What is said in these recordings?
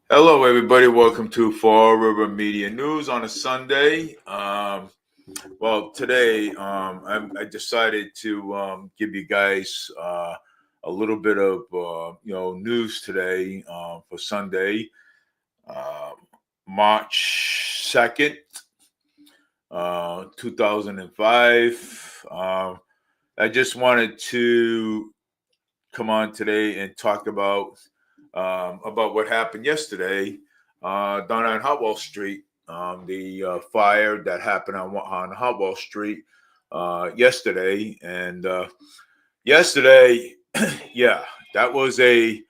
Hello, everybody. Welcome to Fall River Media News on a Sunday. Today I decided to give you guys a little bit of news today for Sunday, uh, March 2nd, 2005. I just wanted to come on today and talk about what happened yesterday down on Hotwell Street. The fire that happened on Hotwell Street yesterday, and yesterday, yeah, that was a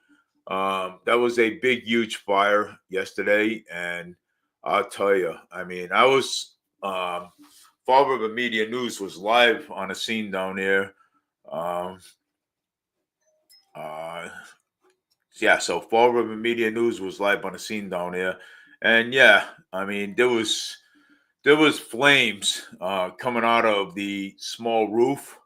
big, huge fire yesterday, and I'll tell you, I mean, I was Fall River Media News was live on the scene down there. Um, uh, yeah, so Fall River Media News was live on the scene down there, and yeah, I mean there was flames coming out of the small roof.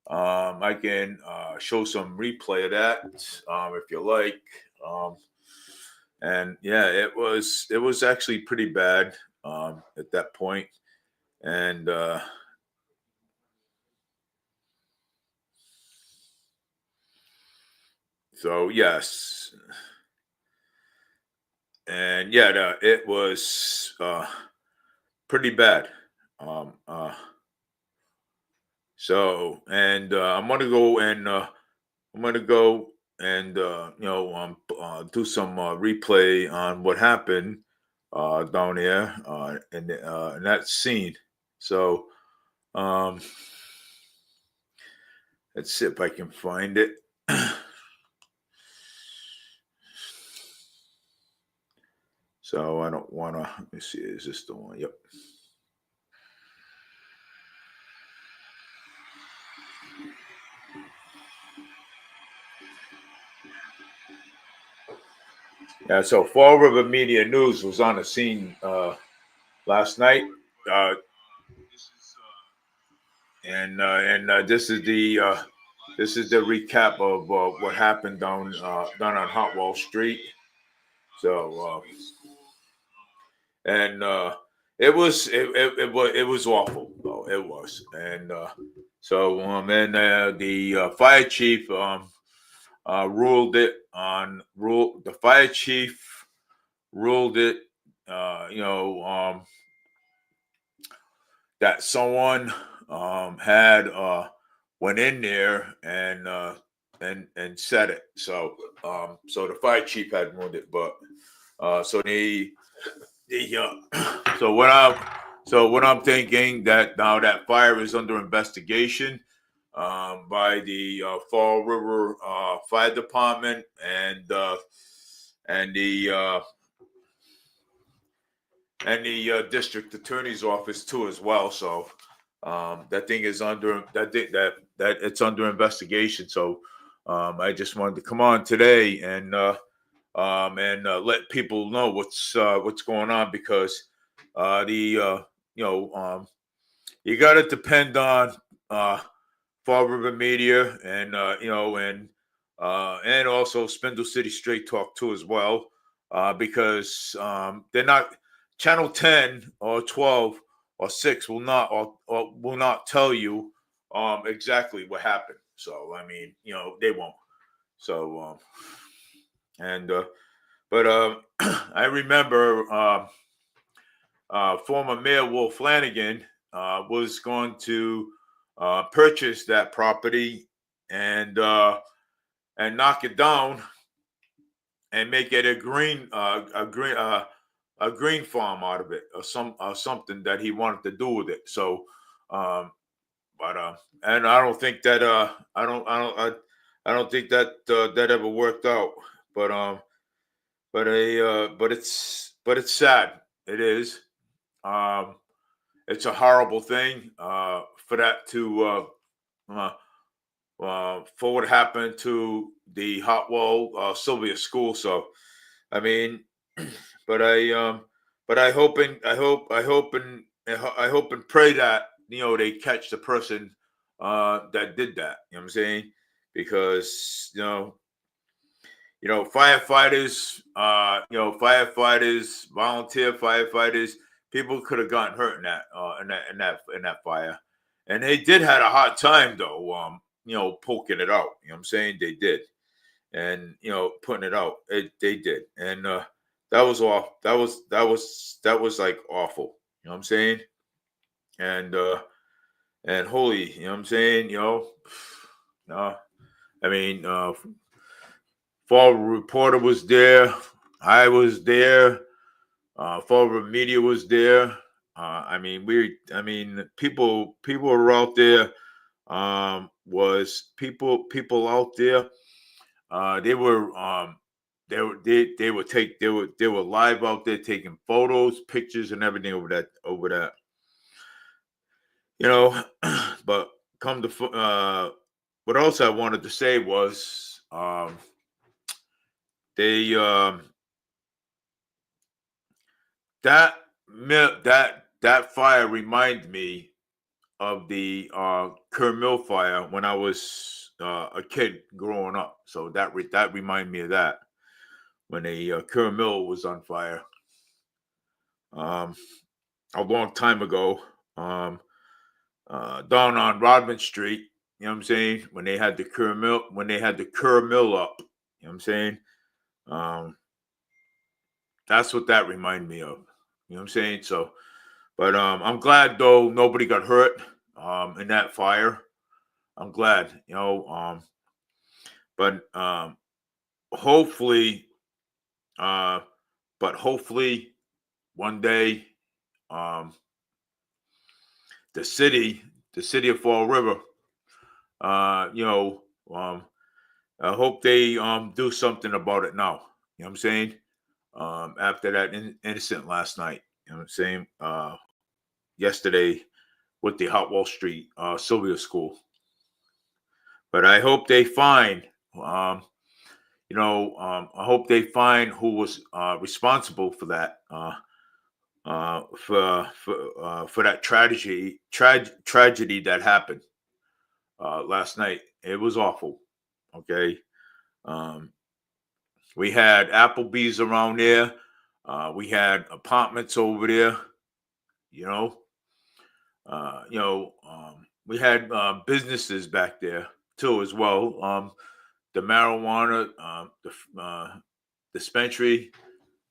I can show some replay of that if you like. Um, and yeah, it was actually pretty bad at that point, and so yes, and yeah, it was pretty bad. Um, uh, So, I'm gonna go and do some replay on what happened down there in that scene. So, um, let's see if I can find it. So I don't want to. Let me see. Is this the one? Yep. Yeah. So Fall River Media News was on the scene last night. Uh, and this is the recap of what happened down on Hotwell Street. So and it was awful though it was, and the fire chief ruled it on rule the fire chief ruled it uh, you know um, that someone had went in there and said it. So the fire chief had ruined it, but so the so what I'm thinking that now that fire is under investigation by the Fall River Fire Department and the district attorney's office too as well. So that thing is under that it's under investigation. So I just wanted to come on today and let people know what's going on, because the you know you got to depend on uh, Fall River Media and also Spindle City Straight Talk too as well, because they're not Channel 10 or 12 or 6 or will not tell you exactly what happened. So I mean, they won't. So and but I remember former Mayor Will Flanagan was going to purchase that property and knock it down and make it a green farm out of it, or something that he wanted to do with it. So, um, but and I don't think that I don't think that that ever worked out. But but it's sad. It is. Um, it's a horrible thing for that to uh, for what happened to the Hotwell Sylvia School. So I mean, but I hope and pray that they catch the person that did that. You know what I'm saying? because firefighters, volunteer firefighters, people could have gotten hurt in that fire, and they did had a hard time though. Poking it out. You know what I'm saying? They did, and putting it out. They did, and that was off. That was like awful. You know what I'm saying? And holy, you know what I'm saying? No, I mean, Fall Reporter was there. I was there. Fall Media was there. People were out there. Was people out there? They were they were live out there taking photos, pictures, and everything over that. But what else I wanted to say was they that fire reminded me of the Kerr Mill fire when I was a kid growing up. So that reminded me of that when the Kerr Mill was on fire a long time ago, down on Rodman Street. You know what I'm saying? When they had the Kerr Mill up. You know what I'm saying? That's what that reminded me of. You know what I'm saying? So, but I'm glad though nobody got hurt in that fire. I'm glad, but hopefully, one day, the city of Fall River, I hope they do something about it now. You know what I'm saying? After that incident last night, you know what I'm saying? Yesterday with the Hot Wall Street Sylvia School. But I hope they find, I hope they find who was responsible for that, for that tragedy that happened last night. It was awful. Okay, we had Applebee's around there. We had apartments over there. We had businesses back there too as well. The marijuana dispensary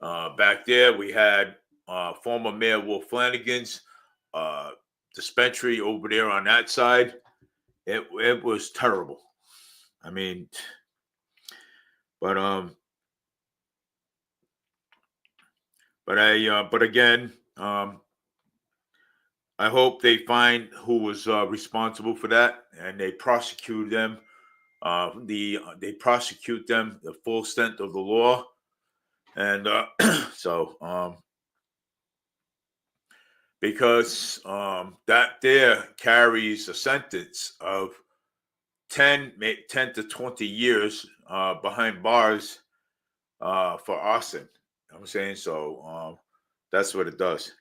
back there. We had former Mayor Wolf Flanagan's dispensary over there on that side. It was terrible. I mean, but again, I hope they find who was responsible for that and they prosecute them. They prosecute them the full extent of the law, and because that there carries a sentence of 10 to 20 years behind bars for arson. You know what I'm saying? So that's what it does.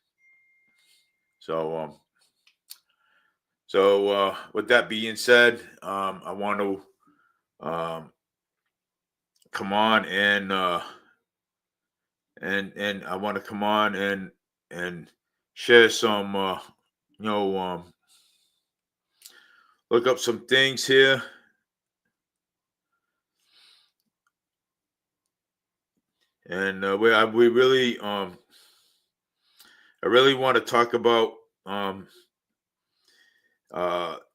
So with that being said, I want to come on and I want to come on and share some look up some things here. And we really I really want to talk about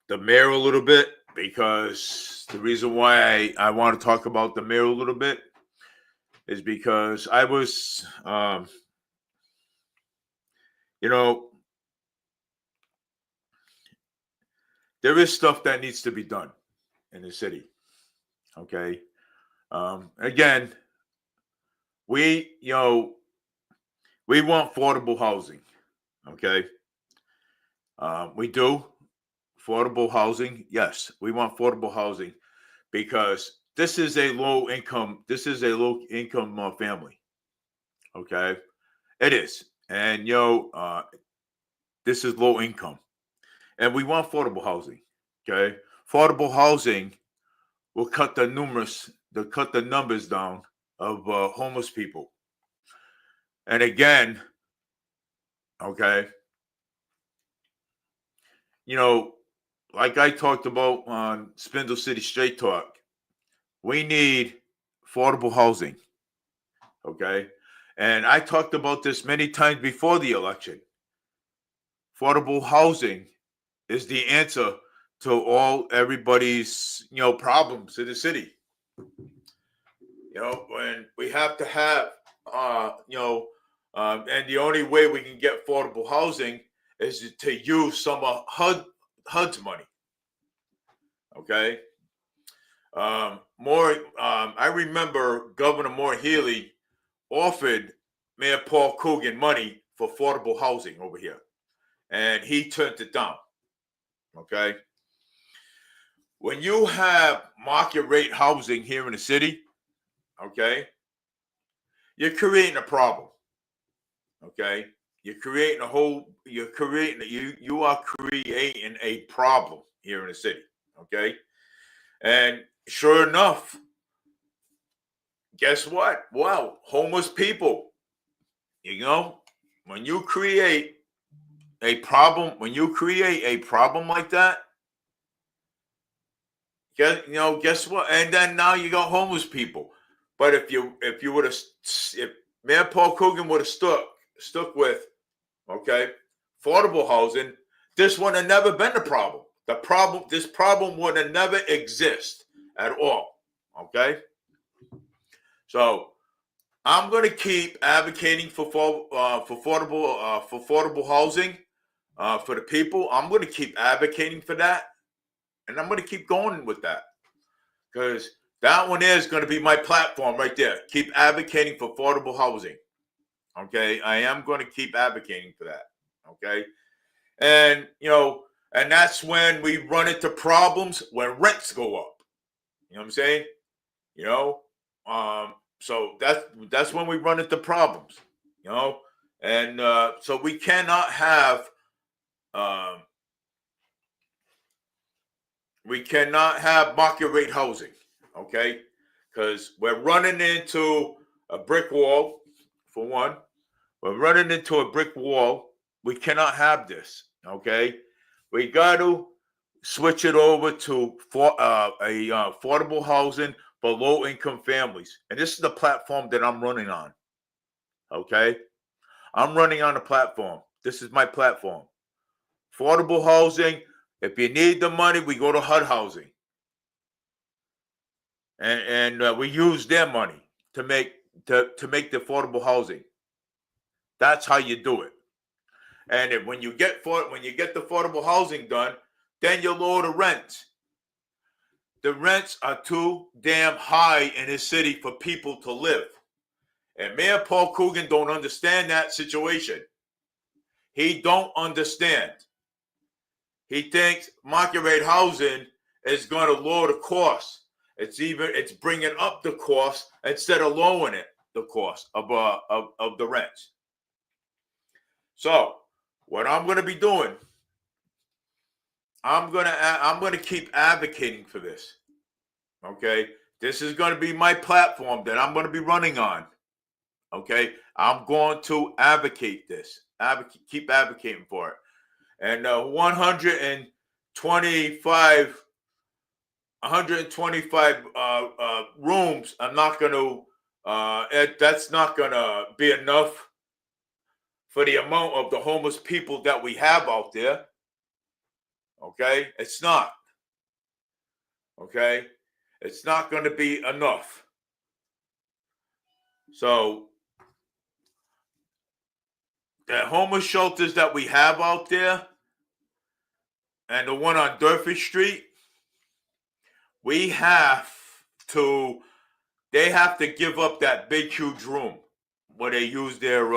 the mayor a little bit, because the reason why I want to talk about the mayor a little bit is because I was there is stuff that needs to be done in the city. Okay. Again, we want affordable housing. Okay. We do affordable housing. Yes, we want affordable housing because this is a low income family. Okay. It is. And this is low income. And we want affordable housing. Okay. Affordable housing will cut the numbers down of homeless people. And again, okay, like I talked about on Spindle City Straight Talk, we need affordable housing. Okay. And I talked about this many times before the election. Affordable housing is the answer to everybody's problems in the city. When we have to have and the only way we can get affordable housing is to use some of HUD's money. Okay. I remember Governor Moore Healey offered Mayor Paul Coogan money for affordable housing over here, and he turned it down. Okay. When you have market rate housing here in the city, okay, you're creating a problem. Okay. You are creating a problem here in the city. Okay. And sure enough, guess what? Well, homeless people, when you create a problem like that, guess what? And then now you got homeless people. But if Mayor Paul Coogan would have stuck with, okay, affordable housing, this would have never been the problem. This problem would have never exist at all. Okay. So I'm going to keep advocating for affordable housing for the people. I'm going to keep advocating for that, and I'm going to keep going with that, because that one is going to be my platform right there. Keep advocating for affordable housing. Okay, I am going to keep advocating for that. Okay, and and that's when we run into problems when rents go up. You know what I'm saying? So that's when we run into problems. And so we cannot have market rate housing, okay? Because we're running into a brick wall, for one. We're running into a brick wall. We cannot have this, okay? We got to switch it over to affordable housing for low-income families. And this is the platform that I'm running on, okay? I'm running on a platform. This is my platform. Affordable housing. If you need the money, we go to HUD housing. And we use their money to make the affordable housing. That's how you do it. And when you get the affordable housing done, then you lower the rents. The rents are too damn high in this city for people to live. And Mayor Paul Coogan don't understand that situation. He don't understand. He thinks market rate housing is going to lower the cost. It's bringing up the cost instead of lowering the cost of the rents. So what I'm going to be doing, I'm going to keep advocating for this. Okay, this is going to be my platform that I'm going to be running on. Okay, I'm going to advocate this. Keep advocating for it. And 125 rooms, I'm not going to. That's not going to be enough for the amount of the homeless people that we have out there. Okay, it's not. Okay, it's not going to be enough. So the homeless shelters that we have out there, and the one on Durfee Street, they have to give up that big, huge room where they use their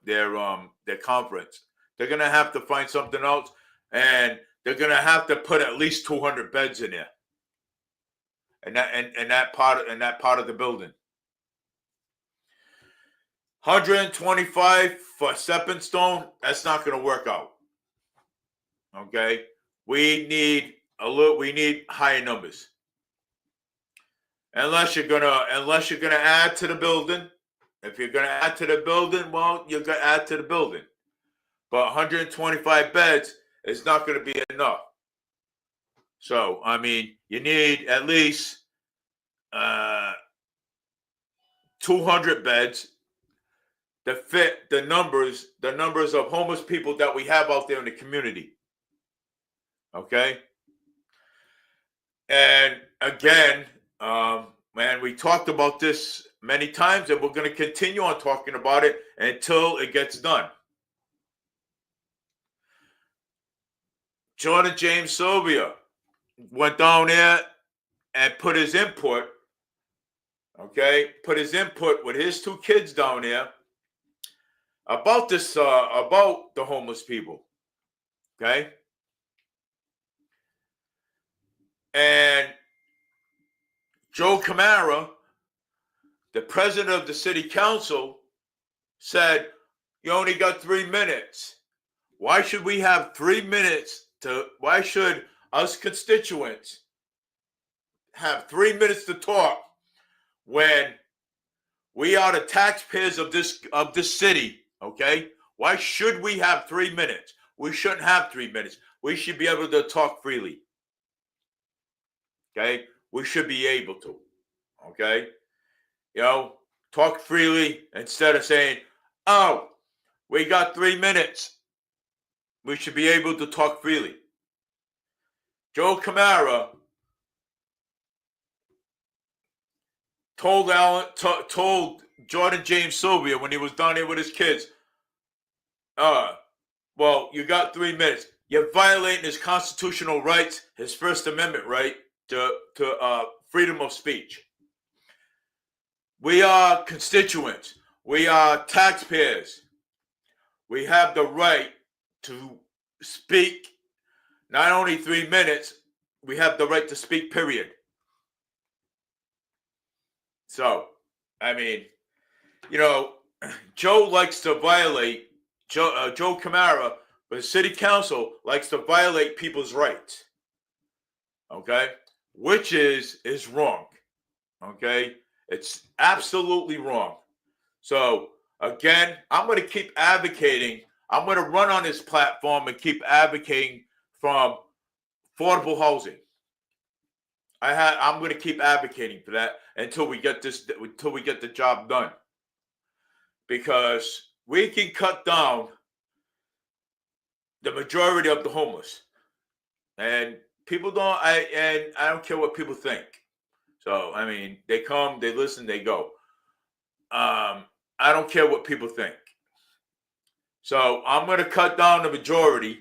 their conference. They're gonna have to find something else, and they're gonna have to put at least 200 beds in there, and that part of the building. 125 for Stepping Stone, that's not going to work out. Okay, we need higher numbers. unless you're gonna add to the building. If you're gonna add to the building, well, you're gonna add to the building. But 125 beds is not gonna be enough. So I mean, you need at least 200 beds to fit the numbers of homeless people that we have out there in the community. Okay. And again, man, we talked about this many times, and we're going to continue on talking about it until it gets done. Jordan James Sylvia went down there and put his input, with his two kids down there about this, about the homeless people. Okay. And Joe Camara, the president of the city council, said, you only got 3 minutes. Why should we have 3 minutes why should us constituents have 3 minutes to talk when we are the taxpayers of this city, okay? Why should we have 3 minutes? We shouldn't have 3 minutes. We should be able to talk freely. Okay? We should be able to. Okay? Talk freely instead of saying, oh, we got 3 minutes. We should be able to talk freely. Joe Camara told Jordan James Sylvia when he was down there with his kids, well, you got 3 minutes. You're violating his constitutional rights, his First Amendment right to freedom of speech. We are constituents. We are taxpayers. We have the right to speak. Not only 3 minutes, we have the right to speak, period. So, I mean, Joe likes to violate, Joe Camara, but the city council likes to violate people's rights. Okay? Which is wrong. Okay? It's absolutely wrong. So, again, I'm going to keep advocating. I'm going to run on this platform and keep advocating from affordable housing. I'm going to keep advocating for that until we get the job done. Because we can cut down the majority of the homeless. And people don't, I don't care what people think. So, I mean, they come, they listen, they go. I don't care what people think. So I'm going to cut down the majority.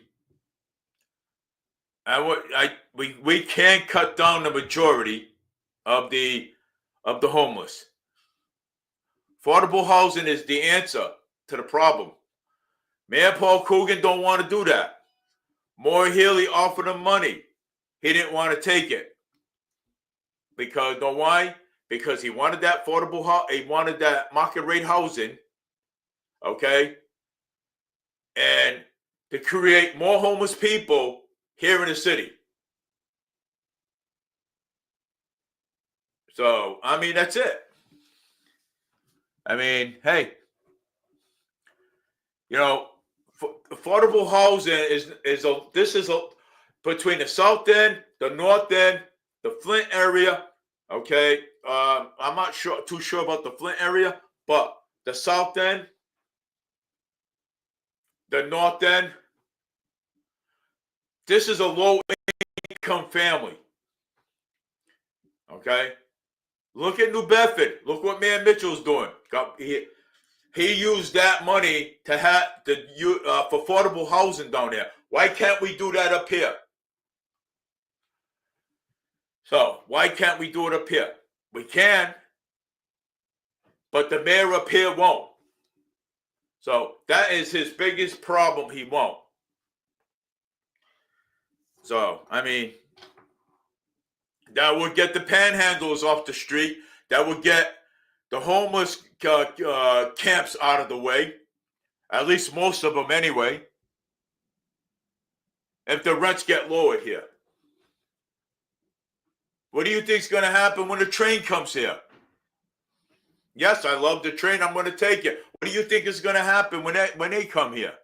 We can cut down the majority of the homeless. Affordable housing is the answer to the problem. Mayor Paul Coogan don't want to do that. Maura Healey offered him money. He didn't want to take it. Because, know why? Because he wanted that he wanted that market rate housing, okay? And to create more homeless people here in the city. So, I mean, that's it. I mean, hey, affordable housing is between the South End, the North End, the Flint area. Okay, I'm not too sure about the Flint area, but the South End, the North End. This is a low-income family. Okay, look at New Bedford. Look what Mayor Mitchell's doing. He used that money to have for affordable housing down there. Why can't we do that up here? So why can't we do it up here? We can, but the mayor up here won't. So that is his biggest problem. He won't. So, I mean, that would get the panhandlers off the street. That would get the homeless camps out of the way. At least most of them anyway. If the rents get lowered here. What do you think is going to happen when the train comes here? Yes, I love the train. I'm going to take it. What do you think is going to happen when they come here?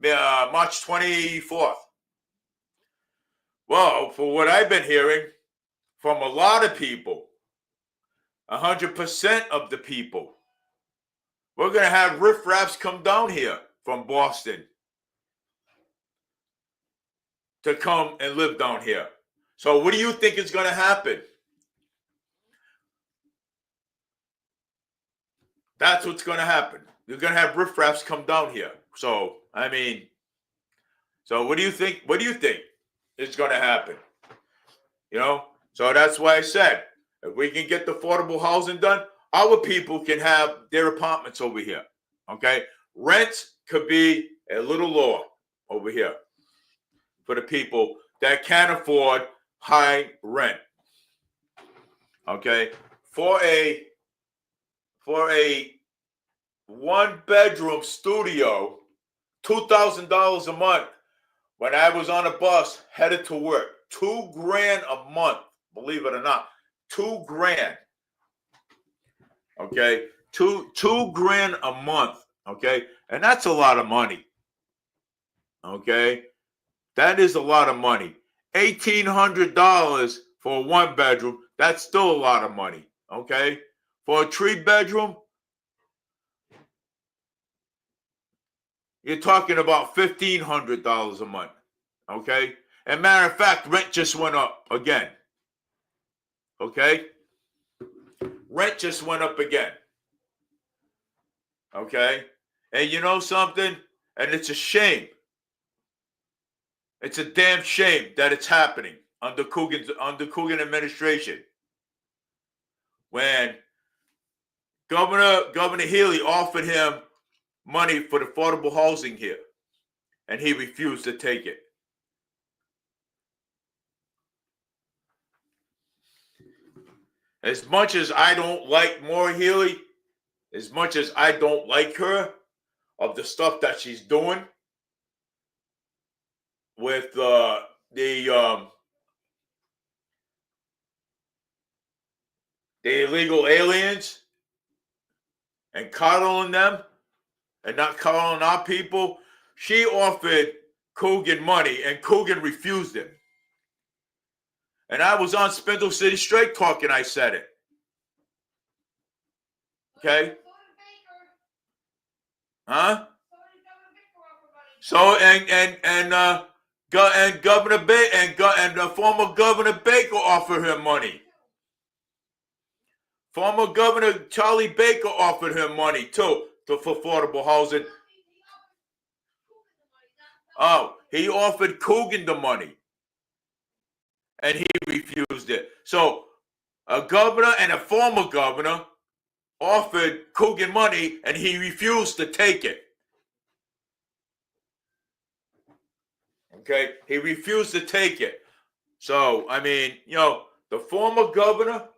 March 24th. Well, for what I've been hearing from a lot of people, 100% of the people, we're going to have riffraffs come down here from Boston to come and live down here. So what do you think is going to happen? That's what's going to happen. You're going to have riffraffs come down here. So, I mean, so what do you think? What do you think is going to happen? You know? So that's why I said, if we can get the affordable housing done, our people can have their apartments over here. Okay? Rents could be a little lower over here for the people that can't afford high rent. Okay? For a 1-bedroom studio, $2,000 a month. When I was on a bus headed to work, $2,000 a month. Believe it or not, $2,000. Okay, $2,000 a month. Okay, and that's a lot of money. Okay, that is a lot of money. $1,800 for a 1-bedroom. That's still a lot of money. Okay, for a 3-bedroom, you're talking about $1,500 a month. Okay, and matter of fact, rent just went up again. Okay, rent just went up again. Okay, and you know something? And it's a shame. It's a damn shame that it's happening under Coogan administration. When Governor Healy offered him money for the affordable housing here, and he refused to take it. As much as I don't like Maura Healey, as much as I don't like her, of the stuff that she's doing with the illegal aliens and coddling them and not coddling our people, she offered Coogan money and Coogan refused it. And I was on Spindle City Straight Talk and I said it. Okay? Huh? So and Governor and former Governor Baker offered her money. Former Governor Charlie Baker offered her money too for affordable housing. Oh, he offered Coogan the money, and he refused it. So a governor and a former governor offered Coogan money, and he refused to take it. Okay, he refused to take it. So I mean, you know, the former governor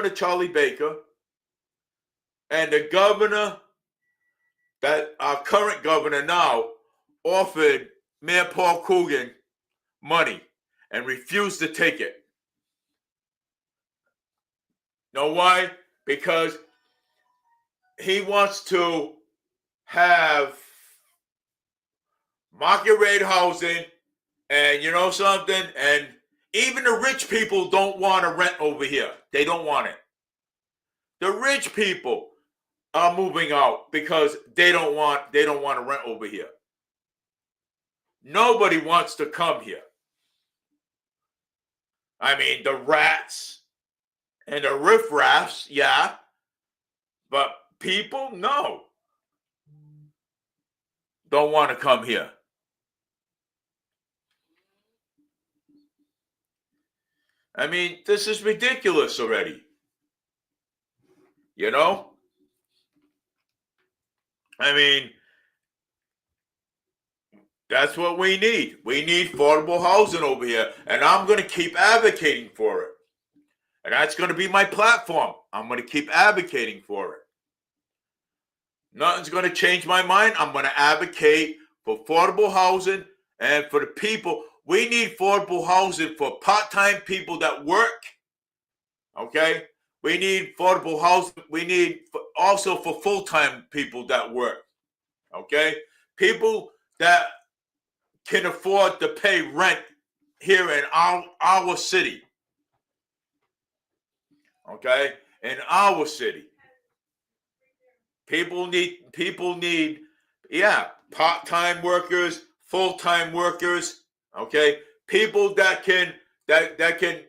Charlie Baker, and the governor that our current governor now offered Mayor Paul Coogan money and refused to take it. Know why? Because he wants to have market rate housing, and you know something? And even the rich people don't want to rent over here. They don't want it. The rich people are moving out because they don't want to rent over here. Nobody wants to come here. I mean, the rats and the riffraffs, yeah, but people, no, don't want to come here. I mean, this is ridiculous already. You know? I mean, that's what we need. We need affordable housing over here. And I'm going to keep advocating for it. And that's going to be my platform. I'm going to keep advocating for it. Nothing's going to change my mind. I'm going to advocate for affordable housing and for the people we need affordable housing for part-time people that work. Okay, we need affordable housing. We need also for full-time people that work. Okay, people that can afford to pay rent here in our city. Okay, in our city, people need, yeah, part-time workers, full-time workers. Okay, people that can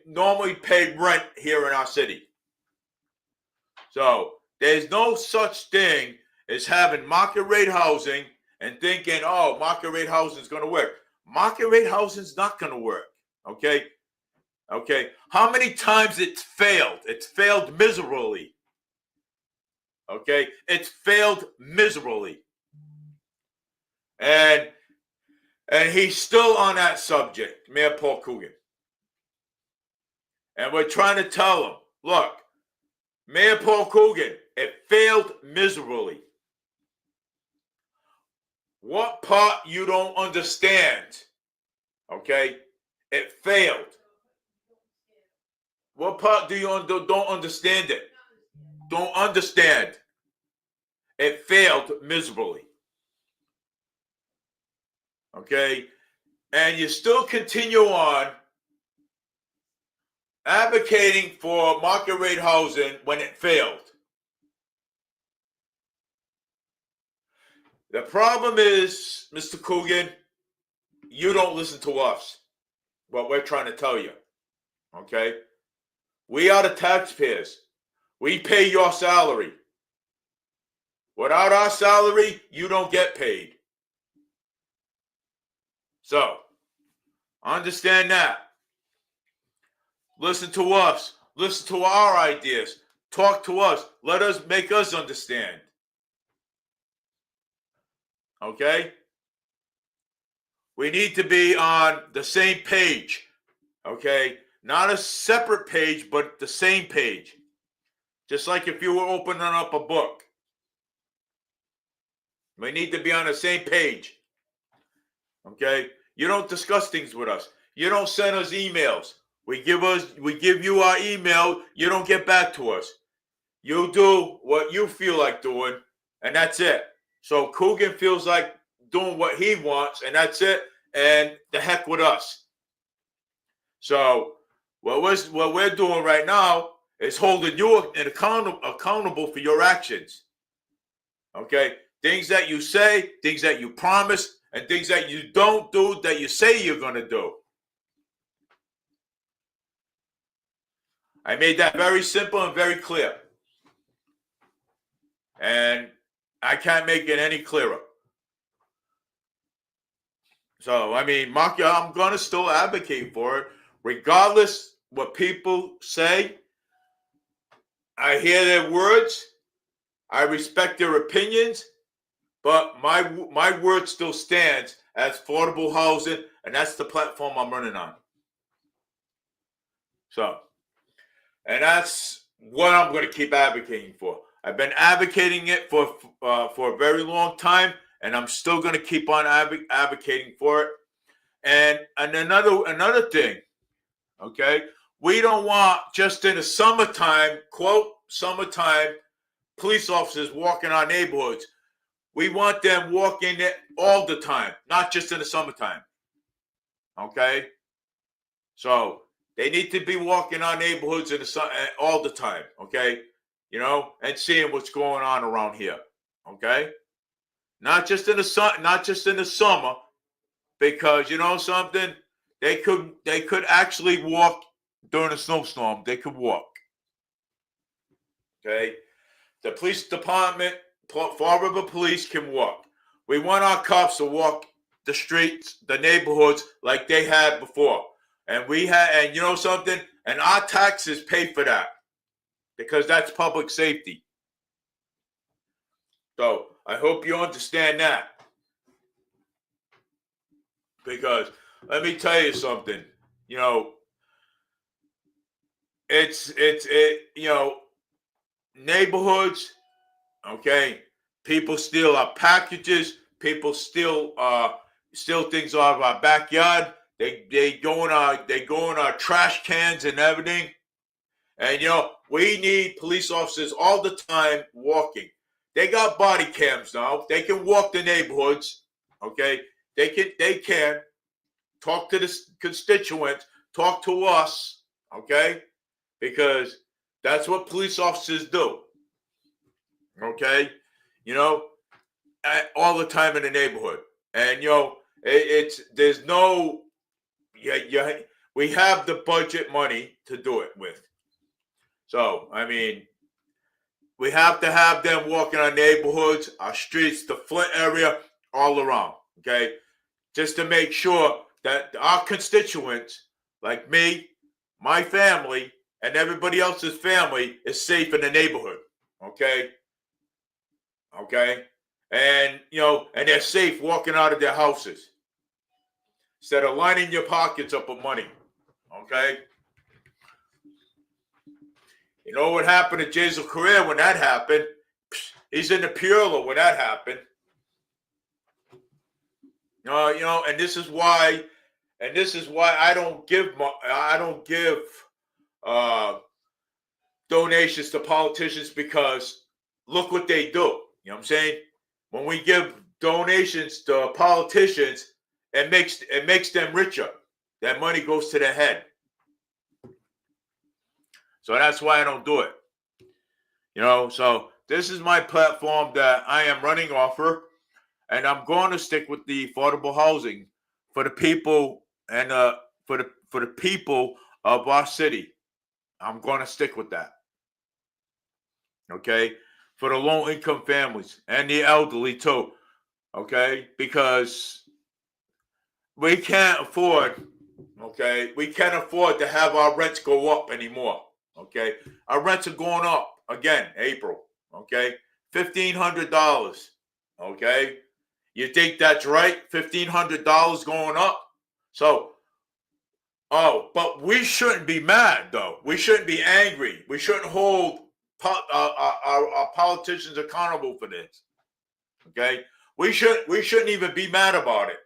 normally pay rent here in our city. So there's no such thing as having market rate housing and thinking, oh, market rate housing is going to work. Market rate housing is not going to work. Okay. Okay. How many times it's failed? It's failed miserably. Okay. It's failed miserably. And he's still on that subject, Mayor Paul Coogan. And we're trying to tell him, look, Mayor Paul Coogan, it failed miserably. What part you don't understand? Okay, it failed. What part do you don't understand it? Don't understand. It failed miserably. Okay, and you still continue on advocating for market rate housing when it failed. The problem is, Mr. Coogan, you don't listen to us, what we're trying to tell you. Okay? We are the taxpayers. We pay your salary. Without our salary, you don't get paid. So, understand that. Listen to us. Listen to our ideas. Talk to us. Make us understand. Okay? We need to be on the same page. Okay? Not a separate page, but the same page. Just like if you were opening up a book. We need to be on the same page. Okay? You don't discuss things with us. You don't send us emails. We give you our email. You don't get back to us. You do what you feel like doing, and that's it. So Coogan feels like doing what he wants, and that's it. And the heck with us. So what we're doing right now is holding you accountable for your actions. Okay? Things that you say, things that you promise, and things that you don't do that you say you're going to do. I made that very simple and very clear. And I can't make it any clearer. So, I mean, Mark, I'm going to still advocate for it, regardless what people say. I hear their words. I respect their opinions. But my word still stands as affordable housing, and that's the platform I'm running on. So, and that's what I'm going to keep advocating for. I've been advocating it for a very long time, and I'm still going to keep on advocating for it. And another thing, okay, we don't want just in the summertime, quote, summertime, police officers walking our neighborhoods. We want them walking it all the time, not just in the summertime. Okay? So they need to be walking our neighborhoods in the sun all the time, okay? You know, and seeing what's going on around here. Okay? Not just in the sun, not just in the summer, because you know something? They could actually walk during a snowstorm. They could walk. Okay? The police department, Fall River Police can walk. We want our cops to walk the streets, the neighborhoods like they had before. And and you know something? And our taxes pay for that because that's public safety. So I hope you understand that. Because let me tell you something, you know, you know, neighborhoods, okay, people steal our packages, people steal things out of our backyard. They go in our trash cans and everything. And we need police officers all the time walking. They got body cams now. They can walk the neighborhoods. Okay, they can talk to the constituents, talk to us. Okay, because that's what police officers do. Okay, all the time in the neighborhood, and there's no, we have the budget money to do it with. So I mean, we have to have them walking our neighborhoods, our streets, the Flint area, all around. Okay, just to make sure that our constituents, like me, my family, and everybody else's family, is safe in the neighborhood. Okay. And and they're safe walking out of their houses instead of lining your pockets up with money. Okay. You know what happened to Jason Correa when that happened? He's in the Purla when that happened. And this is why I don't give donations to politicians, because look what they do. You know what I'm saying? When we give donations to politicians, it makes them richer. That money goes to their head. So that's why I don't do it. So this is my platform that I am running off of, and I'm going to stick with the affordable housing for the people and for the people of our city. I'm going to stick with that. Okay? For the low income families and the elderly too. Okay? Because we can't afford to have our rents go up anymore. Okay? Our rents are going up again, April. Okay? $1,500. Okay? You think that's right? $1,500 going up? So, but we shouldn't be mad, though. We shouldn't be angry. We shouldn't hold our politicians accountable for this. Okay? We shouldn't even be mad about it.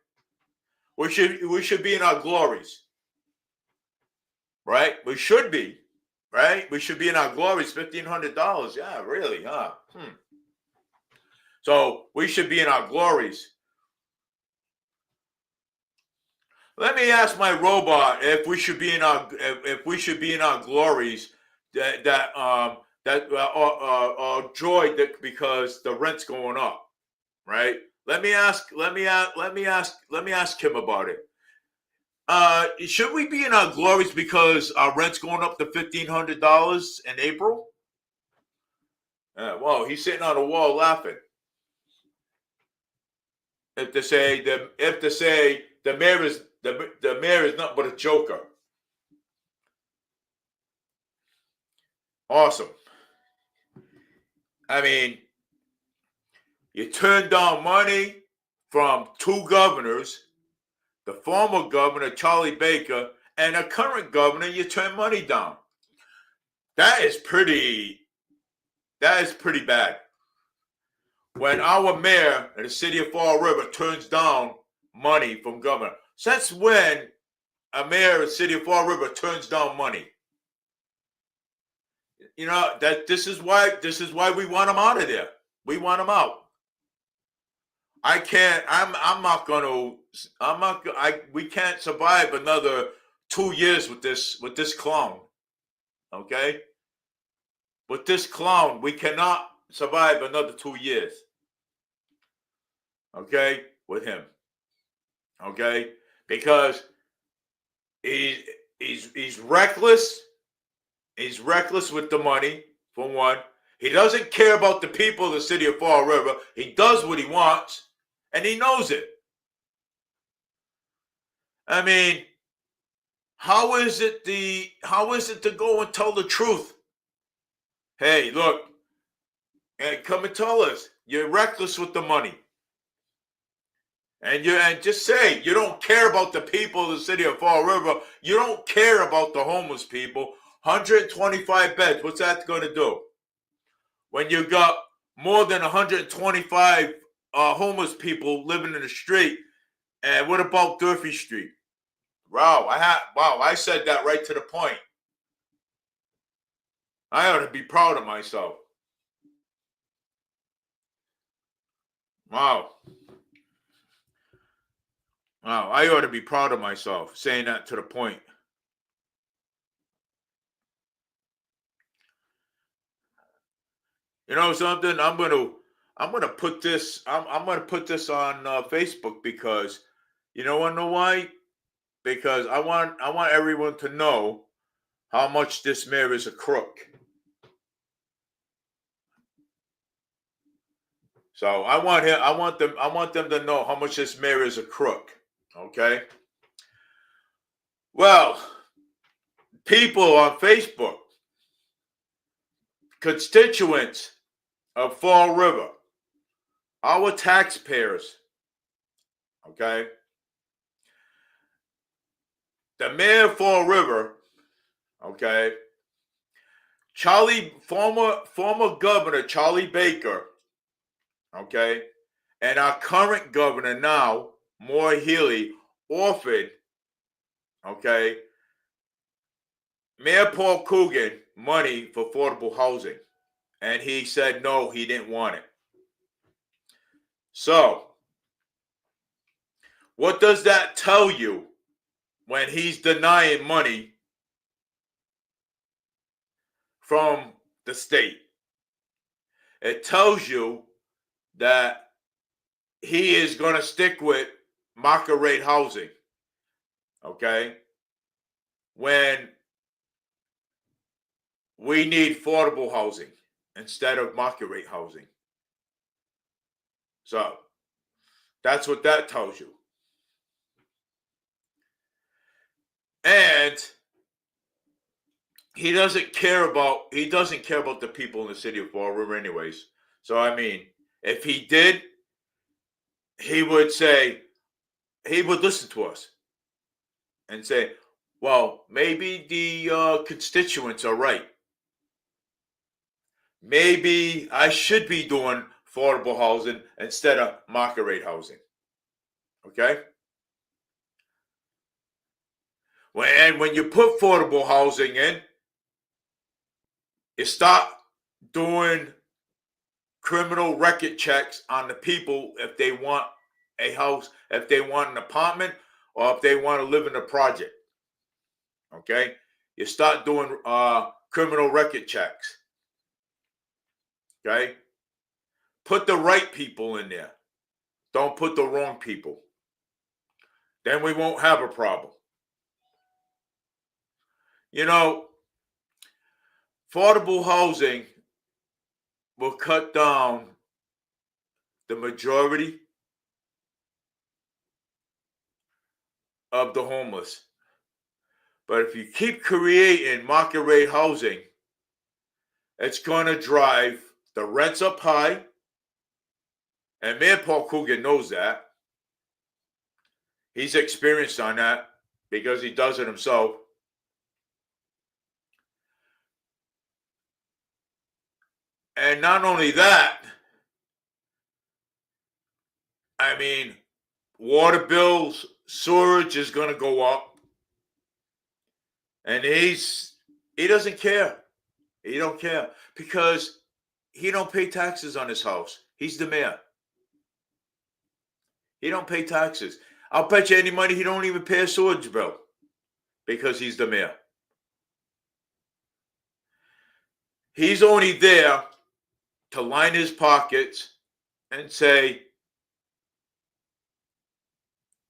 We should be in our glories. Right? We should be. Right? We should be in our glories. $1,500. Yeah, really, huh? So we should be in our glories. Let me ask my robot if we should be in our glories that joy that because the rent's going up, right? Let me ask him about it. Should we be in our glories because our rent's going up to $1,500 in April? Well, he's sitting on a wall laughing. If to say the mayor is nothing but a joker. Awesome. I mean, you turned down money from two governors, the former governor, Charlie Baker, and a current governor, you turn money down. That is pretty bad. When our mayor in the city of Fall River turns down money from governor. Since when a mayor in the city of Fall River turns down money? That this is why we want him out of there. We want him out. We can't survive another 2 years with this clown. Okay? With this clown, we cannot survive another 2 years. Okay? With him. Okay? Because he's reckless. He's reckless with the money, for one. He doesn't care about the people of the city of Fall River. He does what he wants, and he knows it. I mean, how is it to go and tell the truth? Hey, look, and come and tell us you're reckless with the money. And just say you don't care about the people of the city of Fall River. You don't care about the homeless people. 125 beds. What's that going to do? When you got more than 125 homeless people living in the street, and what about Durfee Street? Wow, I said that right to the point. I ought to be proud of myself. Wow. Wow, I ought to be proud of myself saying that to the point. You know something? I'm gonna put this. I'm gonna put this on Facebook because you know why? Because I want everyone to know how much this mayor is a crook. So I want them to know how much this mayor is a crook. Okay. Well, people on Facebook, constituents of Fall River, our taxpayers, okay? The mayor of Fall River, okay? Former governor Charlie Baker, okay? And our current governor now, Maura Healey, offered, okay, Mayor Paul Coogan money for affordable housing. And he said no, he didn't want it. So, what does that tell you when he's denying money from the state? It tells you that he is going to stick with market rate housing, okay? When we need affordable housing instead of market rate housing. So that's what that tells you. And he doesn't care about the people in the city of Fall River anyways. So I mean, if he did, he would listen to us and say, well, maybe the constituents are right. Maybe I should be doing affordable housing instead of market rate housing. Okay? When you put affordable housing in, you start doing criminal record checks on the people if they want a house, if they want an apartment, or if they want to live in a project. Okay? You start doing criminal record checks. Okay? Put the right people in there. Don't put the wrong people. Then we won't have a problem. You know, affordable housing will cut down the majority of the homeless. But if you keep creating market rate housing, it's going to drive the rents up high. And Mayor Paul Coogan knows that. He's experienced on that because he does it himself. And not only that, I mean, water bills, sewage is going to go up. And he doesn't care. He don't care because he don't pay taxes on his house. He's the mayor. He don't pay taxes. I'll bet you any money he don't even pay a sewage bill because he's the mayor. He's only there to line his pockets and say,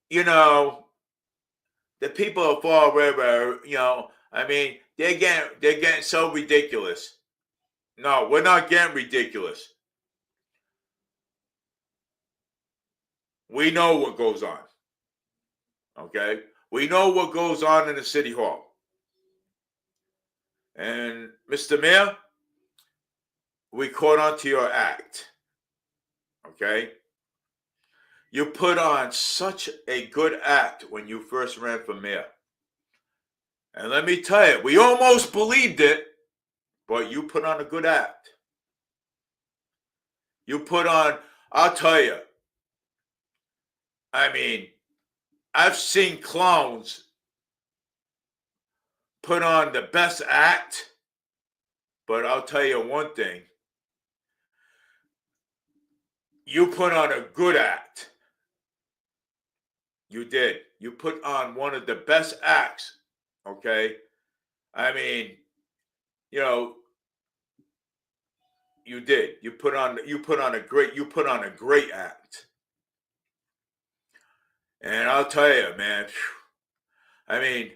you know, the people of Fall River, I mean, they're getting so ridiculous. No, we're not getting ridiculous. We know what goes on. Okay? We know what goes on in the city hall. And Mr. Mayor, we caught on to your act. Okay? You put on such a good act when you first ran for mayor. And let me tell you, we almost believed it, but you put on a good act. You put on, I'll tell you, I mean, I've seen clowns put on the best act, but I'll tell you one thing. You put on a good act. You did. You put on one of the best acts. Okay. I mean, you know, you did. You put on a great act. And I'll tell you, man, I mean,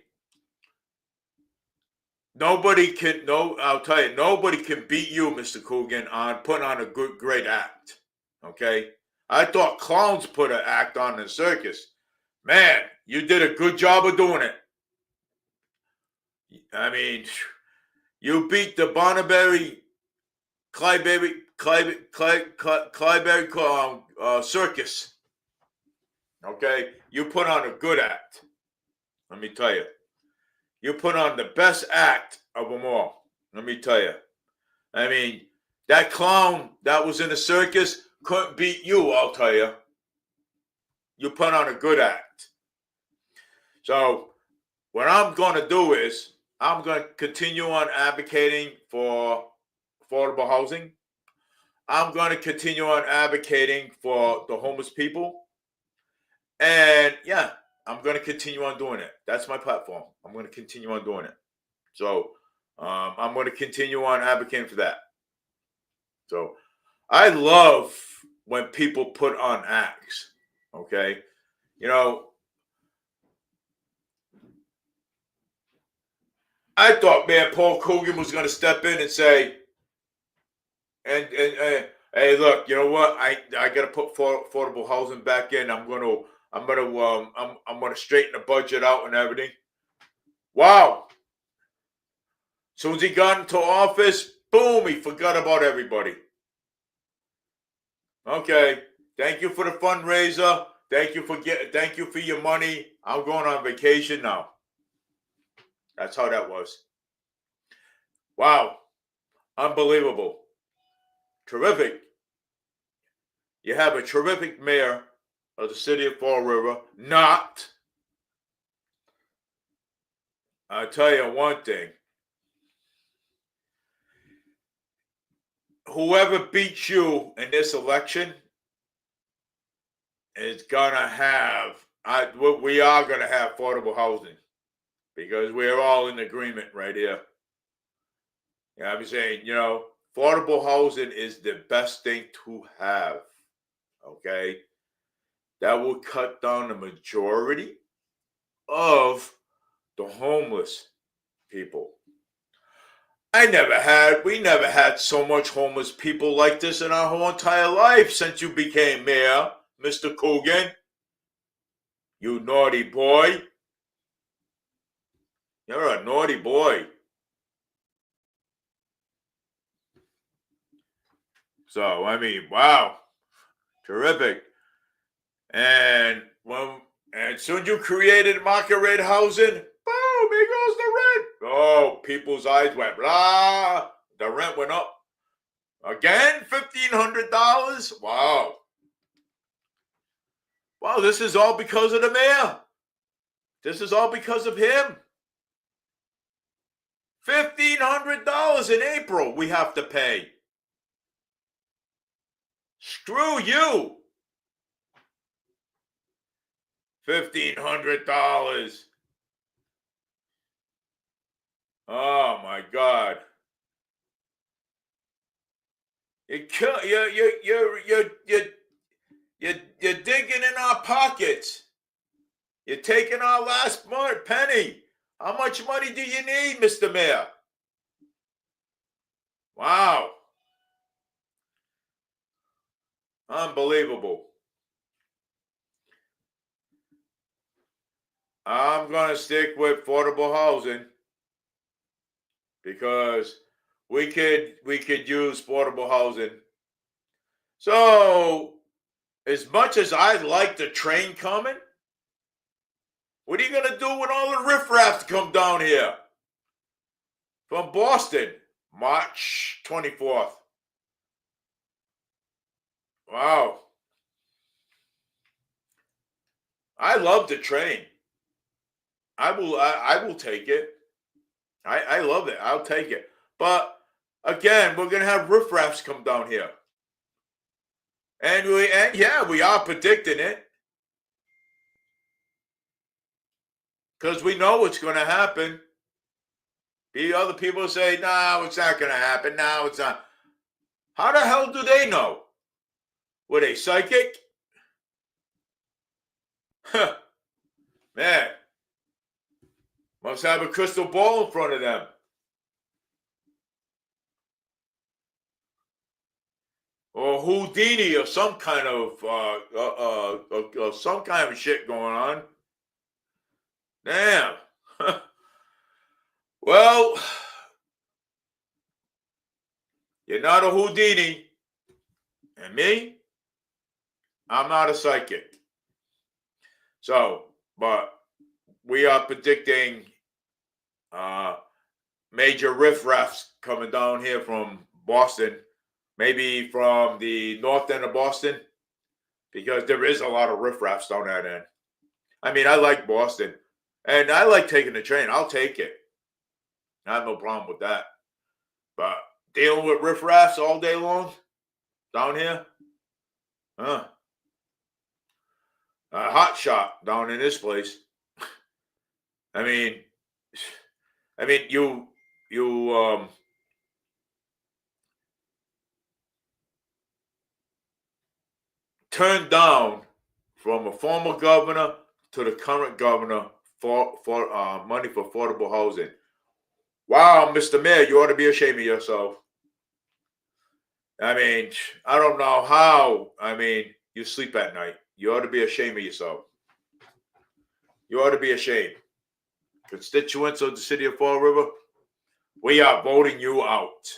I'll tell you, nobody can beat you, Mr. Coogan, on putting on a great act. Okay? I thought clowns put an act on in the circus. Man, you did a good job of doing it. I mean, you beat the Clydeberry circus. Okay? You put on a good act. Let me tell you. You put on the best act of them all. Let me tell you. I mean, that clown that was in the circus couldn't beat you, I'll tell you. You put on a good act. So, what I'm going to do is, I'm going to continue on advocating for affordable housing. I'm going to continue on advocating for the homeless people. And yeah, I'm going to continue on doing it. That's my platform. I'm going to continue on doing it. So, I'm going to continue on advocating for that. So, I love when people put on acts. Okay, you know, I thought, man, Paul Coogan was going to step in and say, and hey, look, you know what? I got to put affordable housing back in. I'm gonna straighten the budget out and everything. Wow. As soon as he got into office, boom, he forgot about everybody. Okay, thank you for the fundraiser. Thank you for your money. I'm going on vacation now. That's how that was. Wow. Unbelievable. Terrific. You have a terrific mayor of the city of Fall River. Not. I'll tell you one thing. Whoever beats you in this election is gonna have. We are gonna have affordable housing because we're all in agreement right here. You know, I'm saying, affordable housing is the best thing to have. Okay, that will cut down the majority of the homeless people. We never had so much homeless people like this in our whole entire life since you became mayor, Mr. Coogan. You naughty boy. You're a naughty boy. So, I mean, wow. Terrific. And soon you created market rate housing, boom, here goes the rent. Oh, people's eyes went blah. The rent went up. Again, $1,500? Wow. Wow, this is all because of the mayor. This is all because of him. $1,500 in April we have to pay. Screw you. $1,500. Oh my God. You're digging in our pockets. You're taking our last penny. How much money do you need, Mr. Mayor? Wow. Unbelievable. I'm going to stick with affordable housing because we could use affordable housing. So, as much as I like the train coming, what are you going to do when all the riffraff come down here from Boston, March 24th? Wow. I love the train. I will take it. I love it. I'll take it. But again, we're gonna have riffraffs come down here. And yeah, we are predicting it. Because we know it's gonna happen. The other people say, no, it's not gonna happen. No, it's not. How the hell do they know? Were they psychic? Man, must have a crystal ball in front of them. Or Houdini or some kind of some kind of shit going on. Damn. Well, you're not a Houdini, and me, I'm not a psychic. So, but we are predicting major riffraffs coming down here from Boston, maybe from the north end of Boston, because there is a lot of riffraffs down that end. I mean, I like Boston, and I like taking the train. I'll take it. I have no problem with that. But dealing with riffraffs all day long down here, huh? A hot shot down in this place. I mean, you turned down from a former governor to the current governor for money for affordable housing. Wow, Mr. Mayor, you ought to be ashamed of yourself. I mean, I don't know how. I mean, you sleep at night. You ought to be ashamed of yourself. You ought to be ashamed. Constituents of the city of Fall River, we are voting you out.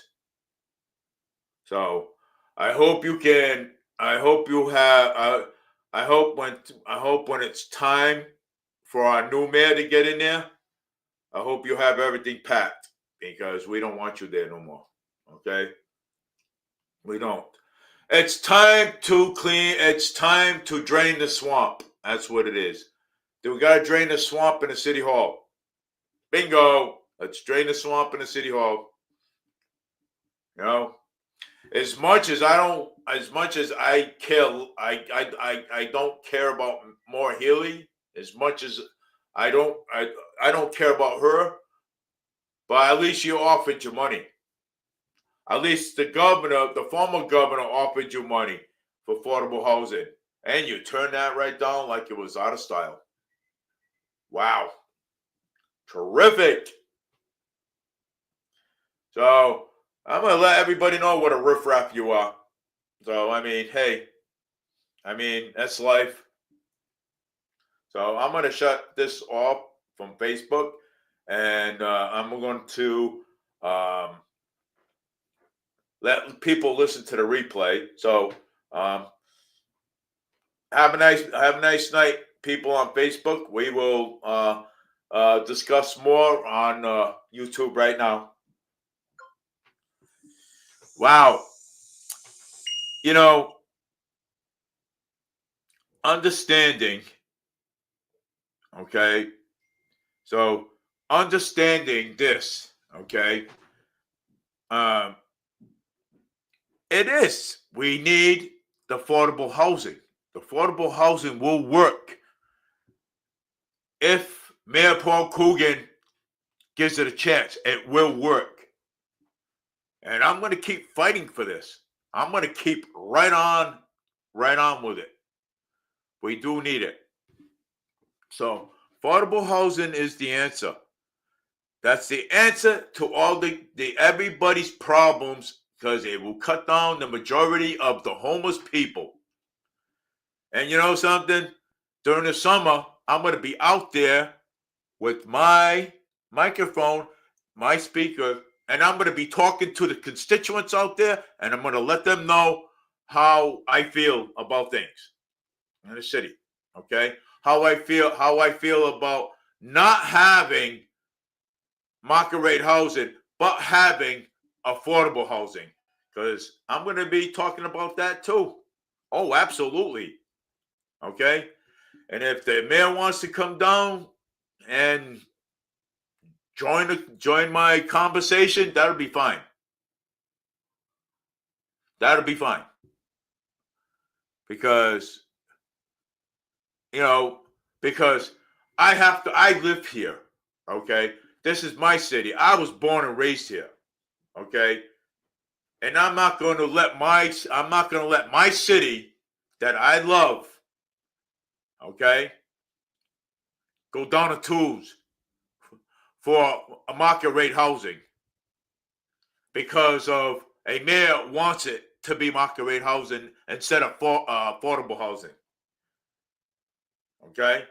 So I hope you can. I hope you have. I hope when it's time for our new mayor to get in there, I hope you have everything packed because we don't want you there no more. Okay, we don't. It's time to clean. It's time to drain the swamp. That's what it is. We got to drain the swamp in the city hall. Bingo. Let's drain the swamp in the city hall. You know, as much as I care, I don't care about Maura Healey. As much as I don't care about her. But at least you offered you money. At least the former governor offered you money for affordable housing. And you turned that right down like it was out of style. Wow. Terrific. So I'm going to let everybody know what a riffraff you are. So, I mean, hey, that's life. So I'm going to shut this off from Facebook. And I'm going to let people listen to the replay. So have a nice night, people on Facebook. We will discuss more on YouTube right now. Wow. You know, understanding. Okay. So understanding this. Okay. It is. We need the affordable housing. The affordable housing will work if Mayor Paul Coogan gives it a chance. It will work. And I'm going to keep fighting for this. I'm going to keep right on with it. We do need it. So affordable housing is the answer. That's the answer to all the everybody's problems because it will cut down the majority of the homeless people. And you know something? During the summer, I'm going to be out there with my microphone, my speaker, and I'm going to be talking to the constituents out there, and I'm going to let them know how I feel about things in the city. Okay, how I feel about not having market rate housing, but having affordable housing, because I'm going to be talking about that too. Oh, absolutely. Okay, and if the mayor wants to come down and join my conversation, that'll be fine. That'll be fine. Because, because I live here. Okay. This is my city. I was born and raised here. Okay. And I'm not going to let my city that I love, okay, go down the tubes for a market rate housing because of a mayor wants it to be market rate housing instead of affordable housing. Okay,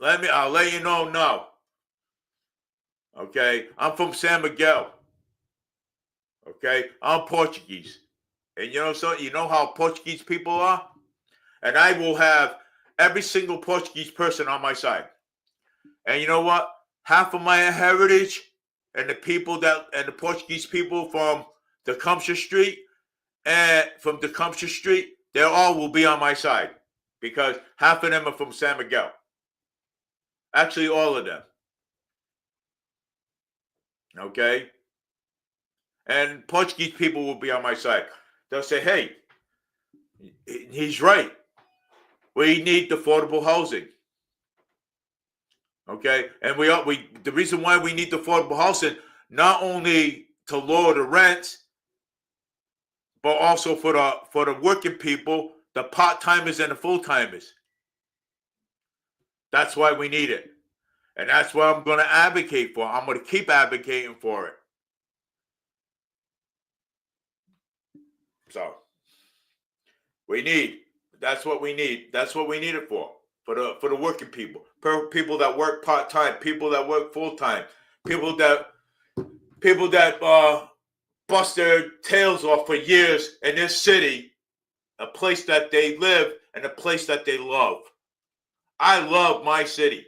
I'll let you know now. Okay, I'm from San Miguel. Okay, I'm Portuguese, and you know how Portuguese people are, and I will have every single Portuguese person on my side. And you know what? Half of my heritage and the Portuguese people from Tecumseh Street they all will be on my side because half of them are from San Miguel. Actually, all of them. Okay? And Portuguese people will be on my side. They'll say, hey, he's right. We need affordable housing. Okay? And the reason why we need affordable housing, not only to lower the rents, but also for the working people, the part-timers and the full-timers. That's why we need it. And that's what I'm going to advocate for. I'm going to keep advocating for it. So, that's what we need. That's what we need it for the working people. People that work part-time, people that work full-time, people that bust their tails off for years in this city, a place that they live and a place that they love. I love my city.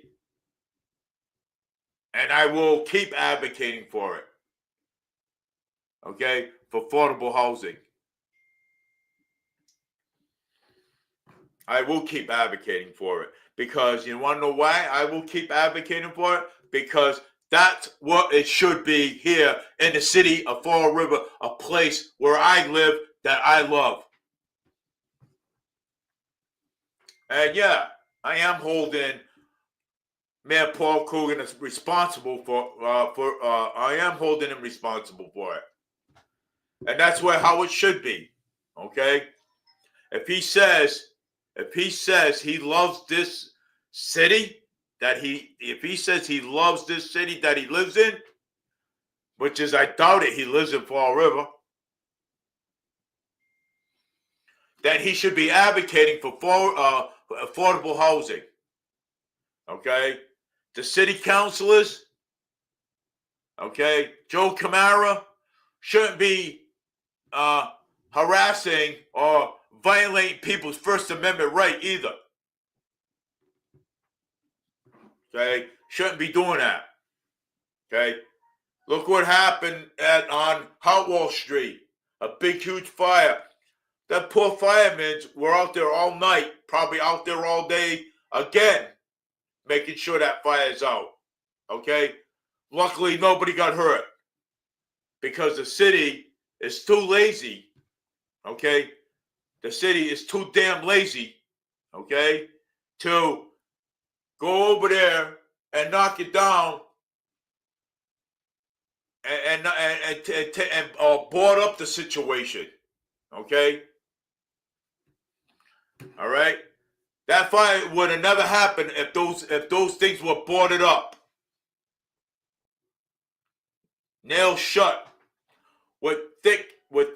And I will keep advocating for it. Okay? For affordable housing. I will keep advocating for it. Because you want to know why I will keep advocating for it? Because that's what it should be here in the city of Fall River, a place where I live that I love. And yeah, I am holding Mayor Paul Coogan is responsible I am holding him responsible for it. And that's how it should be. Okay? If he says he loves this city if he says he loves this city that he lives in, which is I doubt it, he lives in Fall River, then he should be advocating for affordable housing. Okay? The city councilors, okay, Joe Camara shouldn't be harassing or violating people's First Amendment right either. Okay, shouldn't be doing that. Okay, look what happened on Howell Street, a big huge fire. That poor firemen were out there all night, probably out there all day again, making sure that fire's out. Okay, luckily nobody got hurt because the city is too lazy. Okay, the city is too damn lazy. Okay, to go over there and knock it down and board up the situation. Okay, all right. That fire would have never happened if those things were boarded up, nailed shut with thick wood.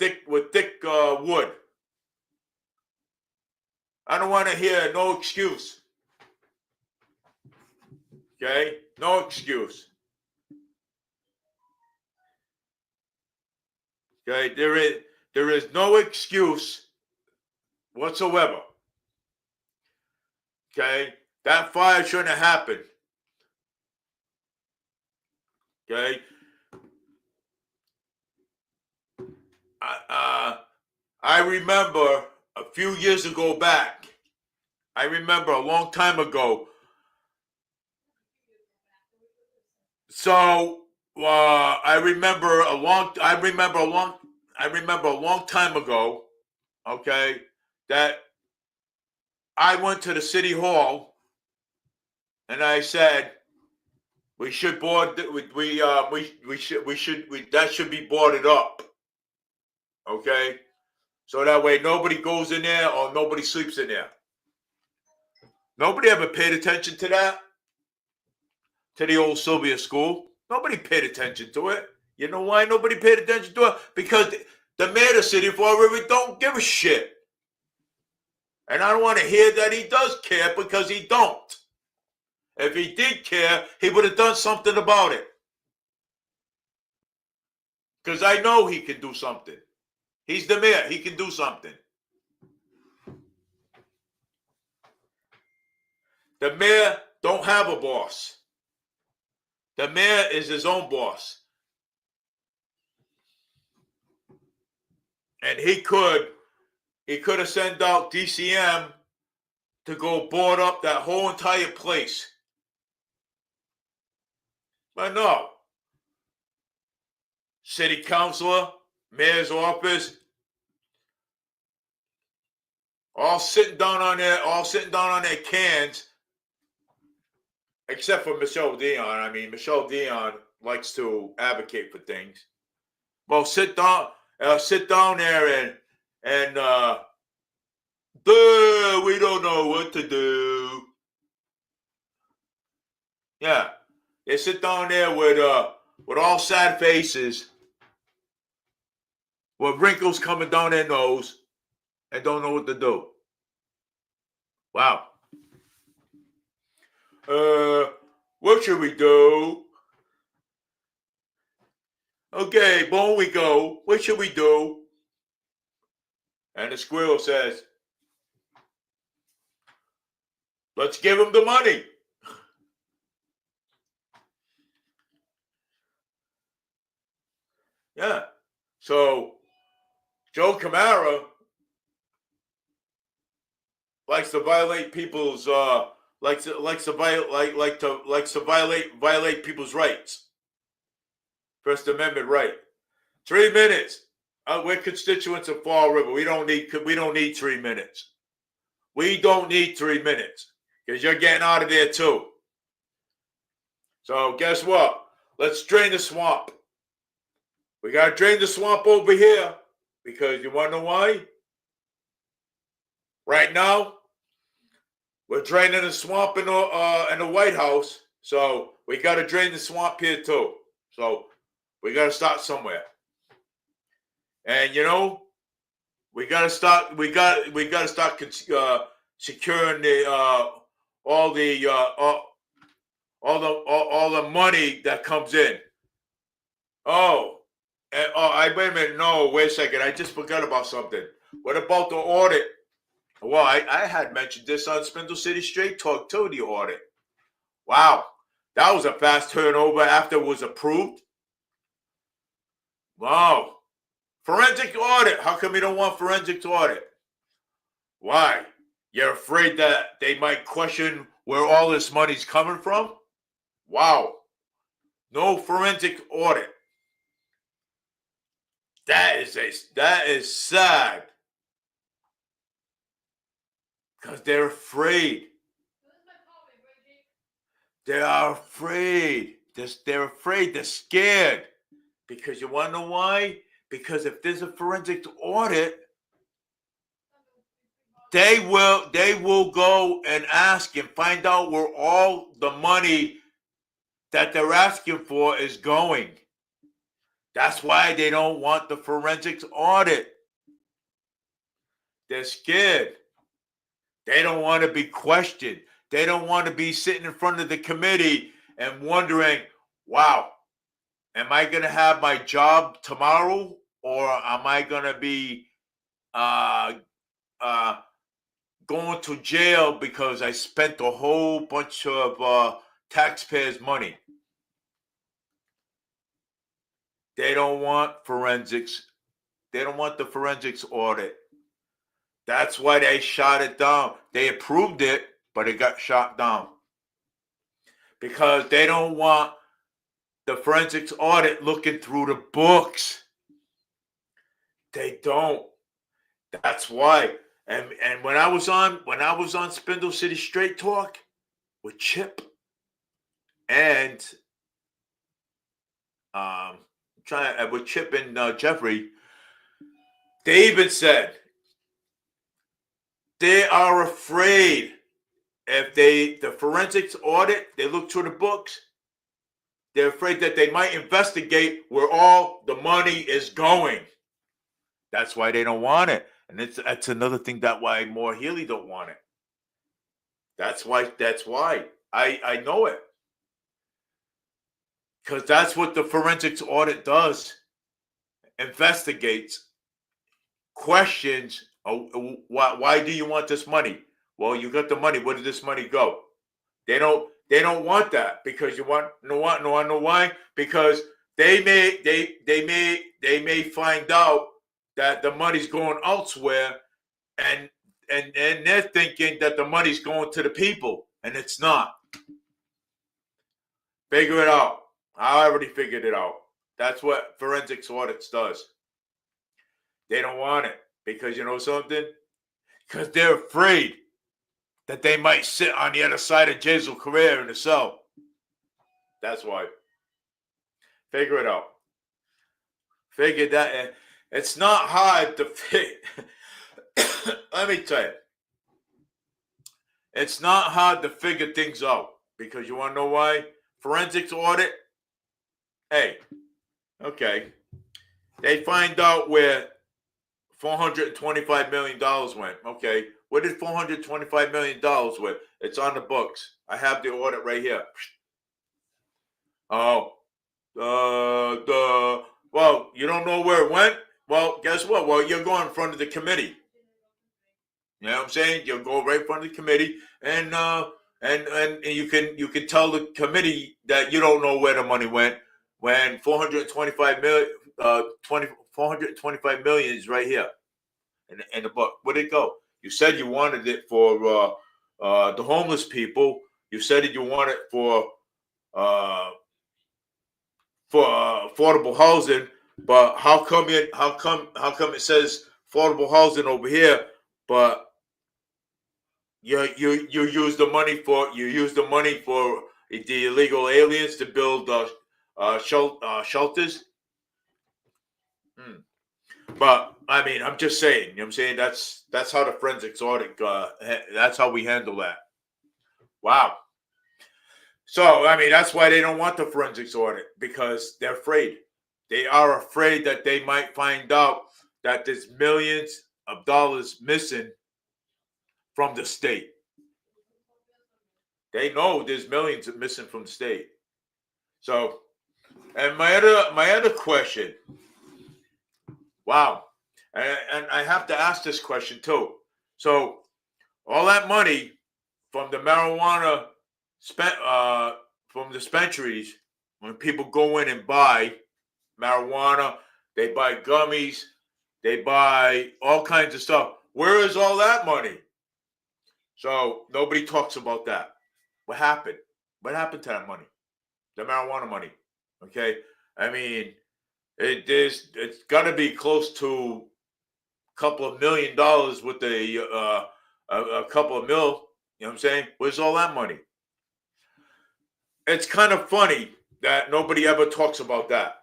I don't want to hear no excuse. Okay, no excuse. Okay, there is no excuse whatsoever. Okay, that fire shouldn't have happened. Okay, I remember a few years ago back. I remember a long time ago. So I remember a long. I remember a long time ago. Okay, that I went to the city hall and I said we should board. We that should be boarded up. Okay, so that way nobody goes in there or nobody sleeps in there. Nobody ever paid attention to that, to the old Sylvia School. Nobody paid attention to it. You know why nobody paid attention to it? Because the mayor of the city of Fall River don't give a shit. And I don't want to hear that he does care, because he don't. If he did care, he would have done something about it. Because I know he can do something. He's the mayor. He can do something. The mayor don't have a boss. The mayor is his own boss. And he could have sent out DCM to go board up that whole entire place. But no. City councilor, mayor's office, all sitting down on their cans, except for Michelle Dion. I mean, Michelle Dion likes to advocate for things. Well, sit down there and we don't know what to do. Yeah, they sit down there with all sad faces, with wrinkles coming down their nose, and don't know what to do. Wow. What should we do? Okay, bone we go. What should we do? And the squirrel says, let's give him the money. Yeah. So Joe Camara likes to violate people's likes to violate people's rights. First Amendment right. 3 minutes. We're constituents of Fall River. We don't need 3 minutes. We don't need 3 minutes, because you're getting out of there too. So guess what? Let's drain the swamp. We got to drain the swamp over here, because you want to know why? Right now, we're draining the swamp in the White House, so we got to drain the swamp here too. So we got to start somewhere. And we got to start. We got to start securing the all the money that comes in. Wait a minute. No, wait a second. I just forgot about something. What about the audit? Well, I had mentioned this on Spindle City Straight Talk too, the audit. Wow. That was a fast turnover after it was approved. Wow. Forensic audit. How come you don't want forensic audit? Why? You're afraid that they might question where all this money's coming from? Wow. No forensic audit. That is sad. Because they're afraid. They are afraid. They're afraid. They're scared. Because you want to know why? Because if there's a forensic audit, they will go and ask and find out where all the money that they're asking for is going. That's why they don't want the forensics audit. They're scared. They don't want to be questioned. They don't want to be sitting in front of the committee and wondering, wow, am I going to have my job tomorrow, or am I going to be going to jail because I spent a whole bunch of taxpayers' money? They don't want forensics. They don't want the forensics audit. That's why they shot it down. They approved it, but it got shot down. Because they don't want the forensics audit looking through the books. They don't. That's why. And when I was on Spindle City Straight Talk with Chip and with Chip and Jeffrey, they even said they are afraid if the forensics audit, they look through the books, they're afraid that they might investigate where all the money is going. That's why they don't want it. And that's another thing that why Moore Healey don't want it. That's why I know it. Because that's what the forensics audit does. Investigates, questions, why do you want this money? Well, you got the money. Where did this money go? They don't want that because you know why? Because they may find out that the money's going elsewhere, and they're thinking that the money's going to the people, and it's not. Figure it out. I already figured it out. That's what forensics audits does. They don't want it because you know something? Because they're afraid that they might sit on the other side of Jazel Correa in the cell. That's why. Figure it out. Figure that. It's not hard to figure. Let me tell you. It's not hard to figure things out because you want to know why? Forensics audit. Hey, okay. They find out where $425 million went. Okay. Where did $425 million went? It's on the books. I have the audit right here. Oh, well, you don't know where it went? Well, guess what? Well, you're going in front of the committee. You know what I'm saying? You'll go right in front of the committee, and you can tell the committee that you don't know where the money went when 425 million is right here in the book. Where'd it go? You said you wanted it for the homeless people. You said that you want it for affordable housing, but how come it says affordable housing over here, but you use the money for the illegal aliens to build shelters? But I mean, I'm just saying. You know what I'm saying? That's how the forensics audit. That's how we handle that. Wow. So I mean, that's why they don't want the forensics audit because they're afraid. They are afraid that they might find out that there's millions of dollars missing from the state. They know there's millions missing from the state. So, and my other question. Wow. And I have to ask this question too. So, all that money from the marijuana from dispensaries, when people go in and buy marijuana, they buy gummies, they buy all kinds of stuff. Where is all that money? So nobody talks about that. What happened? What happened to that money? The marijuana money. Okay. I mean, it's got to be close to a couple of $1 million with a couple of mil. You know what I'm saying? Where's all that money? It's kind of funny that nobody ever talks about that.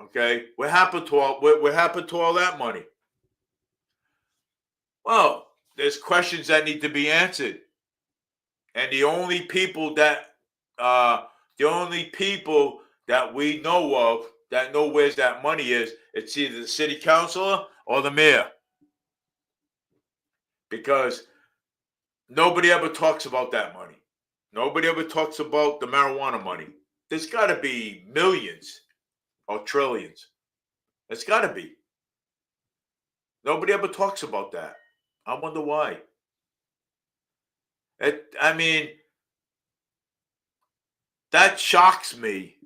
Okay, what happened to all that money? Well, there's questions that need to be answered, and the only people that we know of that know where that money is, it's either the city councilor or the mayor, because nobody ever talks about that money. Nobody ever talks about the marijuana money. There's got to be millions or trillions. It's got to be. Nobody ever talks about that. I wonder why. I mean, that shocks me.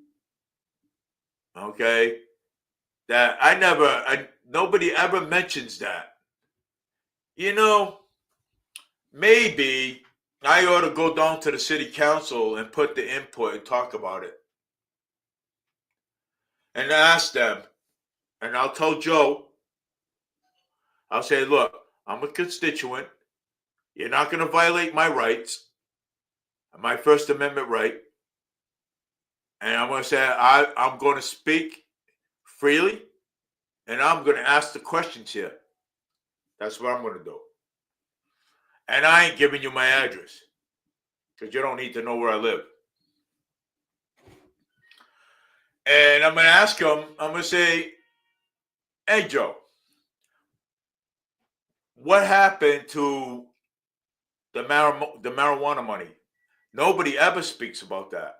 Okay, that nobody ever mentions that. You know, maybe I ought to go down to the city council and put the input and talk about it. and ask them, and I'll tell Joe, I'll say, look, I'm a constituent. You're not going to violate my rights, my First Amendment right. And I'm going to say, I'm going to speak freely, and I'm going to ask the questions here. That's what I'm going to do. And I ain't giving you my address because you don't need to know where I live. And I'm going to ask him, I'm going to say, hey, Joe, what happened to the marijuana money? Nobody ever speaks about that.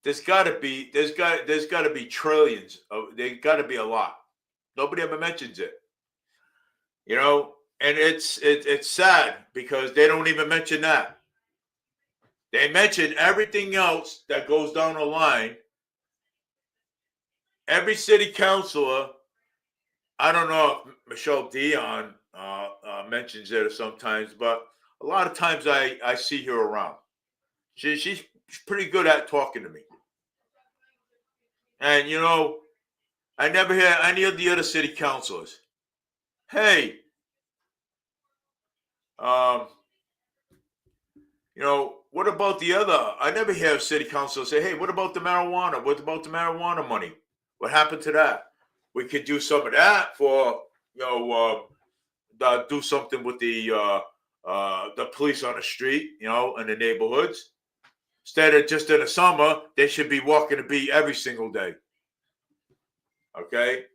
There's got to be trillions. There's got to be a lot. Nobody ever mentions it. And it's sad because they don't even mention that. They mention everything else that goes down the line. Every city councilor, I don't know if Michelle Dion mentions it sometimes, but a lot of times I see her around. She's pretty good at talking to me. And I never hear any of the other city councilors. Hey, what about the other? I never hear a city council say, hey, what about the marijuana? What about the marijuana money? What happened to that? We could do some of that for, do something with the police on the street, in the neighborhoods. Instead of just in the summer, they should be walking the beat every single day. Okay?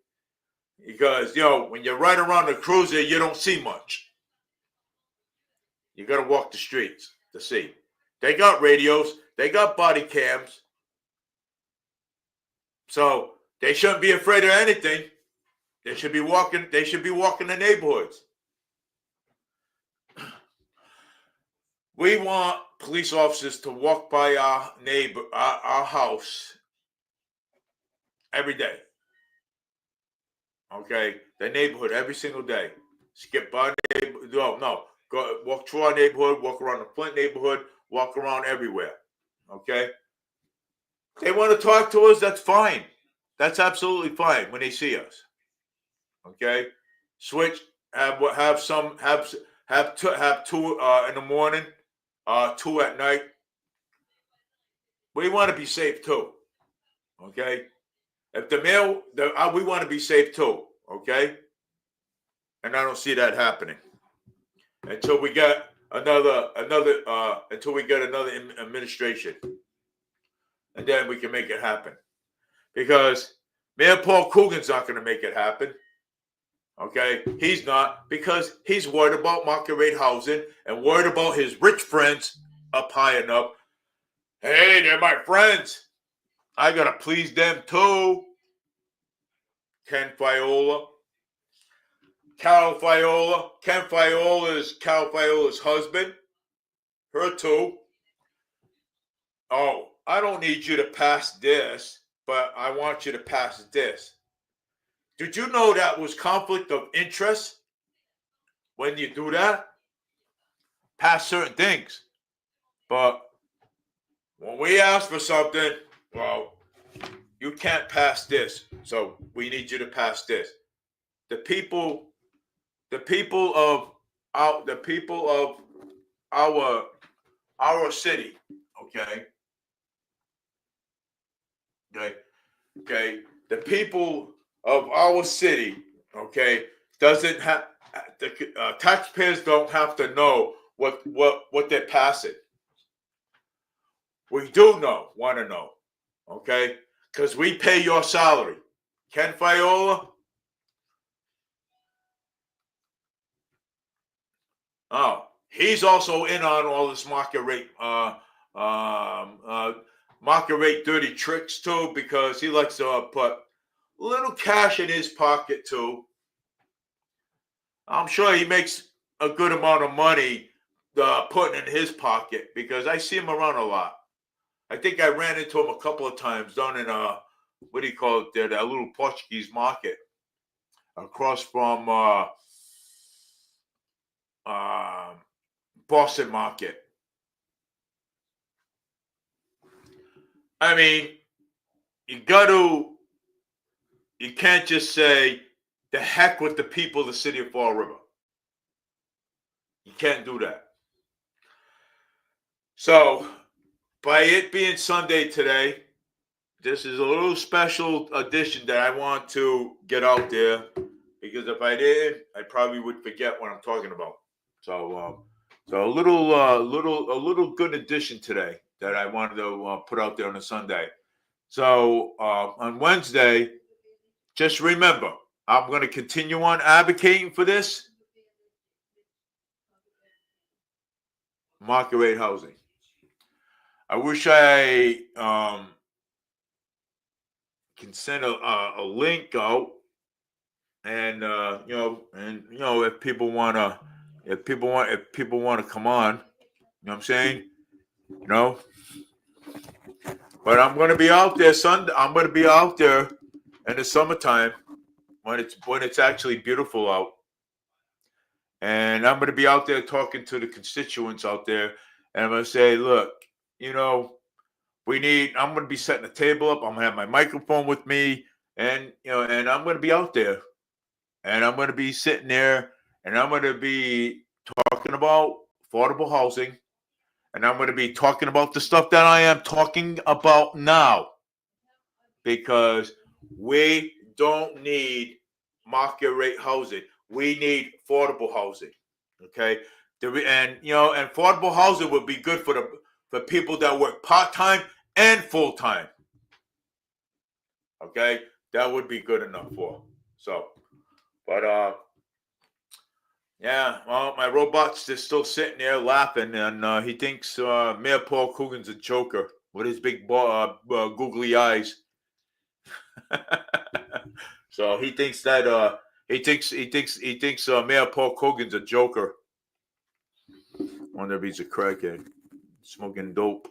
Because, when you're right around the cruiser, you don't see much. You got to walk the streets to see. They got radios. They got body cams. So they shouldn't be afraid of anything. They should be walking the neighborhoods. We want police officers to walk by our house every day. Okay? The neighborhood every single day. Skip by the neighborhood. No. Go walk through our neighborhood, walk around the Flint neighborhood, walk around everywhere. Okay? They want to talk to us, that's fine. That's absolutely fine when they see us. Okay? Switch, have two in the morning, 2 at night. We want to be safe too. Okay? If we want to be safe too. Okay? And I don't see that happening until we get another administration, and then we can make it happen. Because Mayor Paul Coogan's not going to make it happen. Okay, he's not, because he's worried about market rate housing and worried about his rich friends up high enough. Hey, they're my friends. I gotta please them too. Ken Fiola. Cal Fiola. Ken Fiola is Cal Fiola's husband. Her too. Oh, I don't need you to pass this, but I want you to pass this. Did you know that was conflict of interest when you do that? Pass certain things. But when we ask for something, well, you can't pass this, so we need you to pass this. The people of our city, okay? Okay. The people of our city, okay, doesn't have the taxpayers don't have to know what they're passing. We do want to know, okay, because we pay your salary. Ken Fiola. Oh, he's also in on all this market rate dirty tricks too, because he likes to put a little cash in his pocket too. I'm sure he makes a good amount of money putting in his pocket, because I see him around a lot. I think I ran into him a couple of times down in what do you call it there, that little Portuguese market across from Boston Market. I mean, you got to you can't just say the heck with the people of the city of Fall River. You can't do that. So, by it being Sunday today, this is a little special edition that I want to get out there, because if I didn't, I probably would forget what I'm talking about. So, a little good addition today that I wanted to put out there on a Sunday. So on Wednesday, just remember, I'm going to continue on advocating for this market rate housing. I wish I can send a link out, and if people want to come on, you know what I'm saying, but I'm going to be out there Sunday. I'm going to be out there in the summertime when it's actually beautiful out, and I'm going to be out there talking to the constituents out there, and I'm going to say, look, I'm going to be setting the table up. I'm going to have my microphone with me, and I'm going to be out there, and I'm going to be sitting there, and I'm going to be talking about affordable housing, and I'm going to be talking about the stuff that I am talking about now, because we don't need market rate housing. We need affordable housing. Okay, and affordable housing would be good for people that work part-time and full-time. Okay, that would be good enough for. So, but yeah, well, my robot's just still sitting there laughing, and he thinks Mayor Paul Coogan's a joker with his big googly eyes. So he thinks that he thinks Mayor Paul Coogan's a joker. Wonder if he's a crackhead, smoking dope.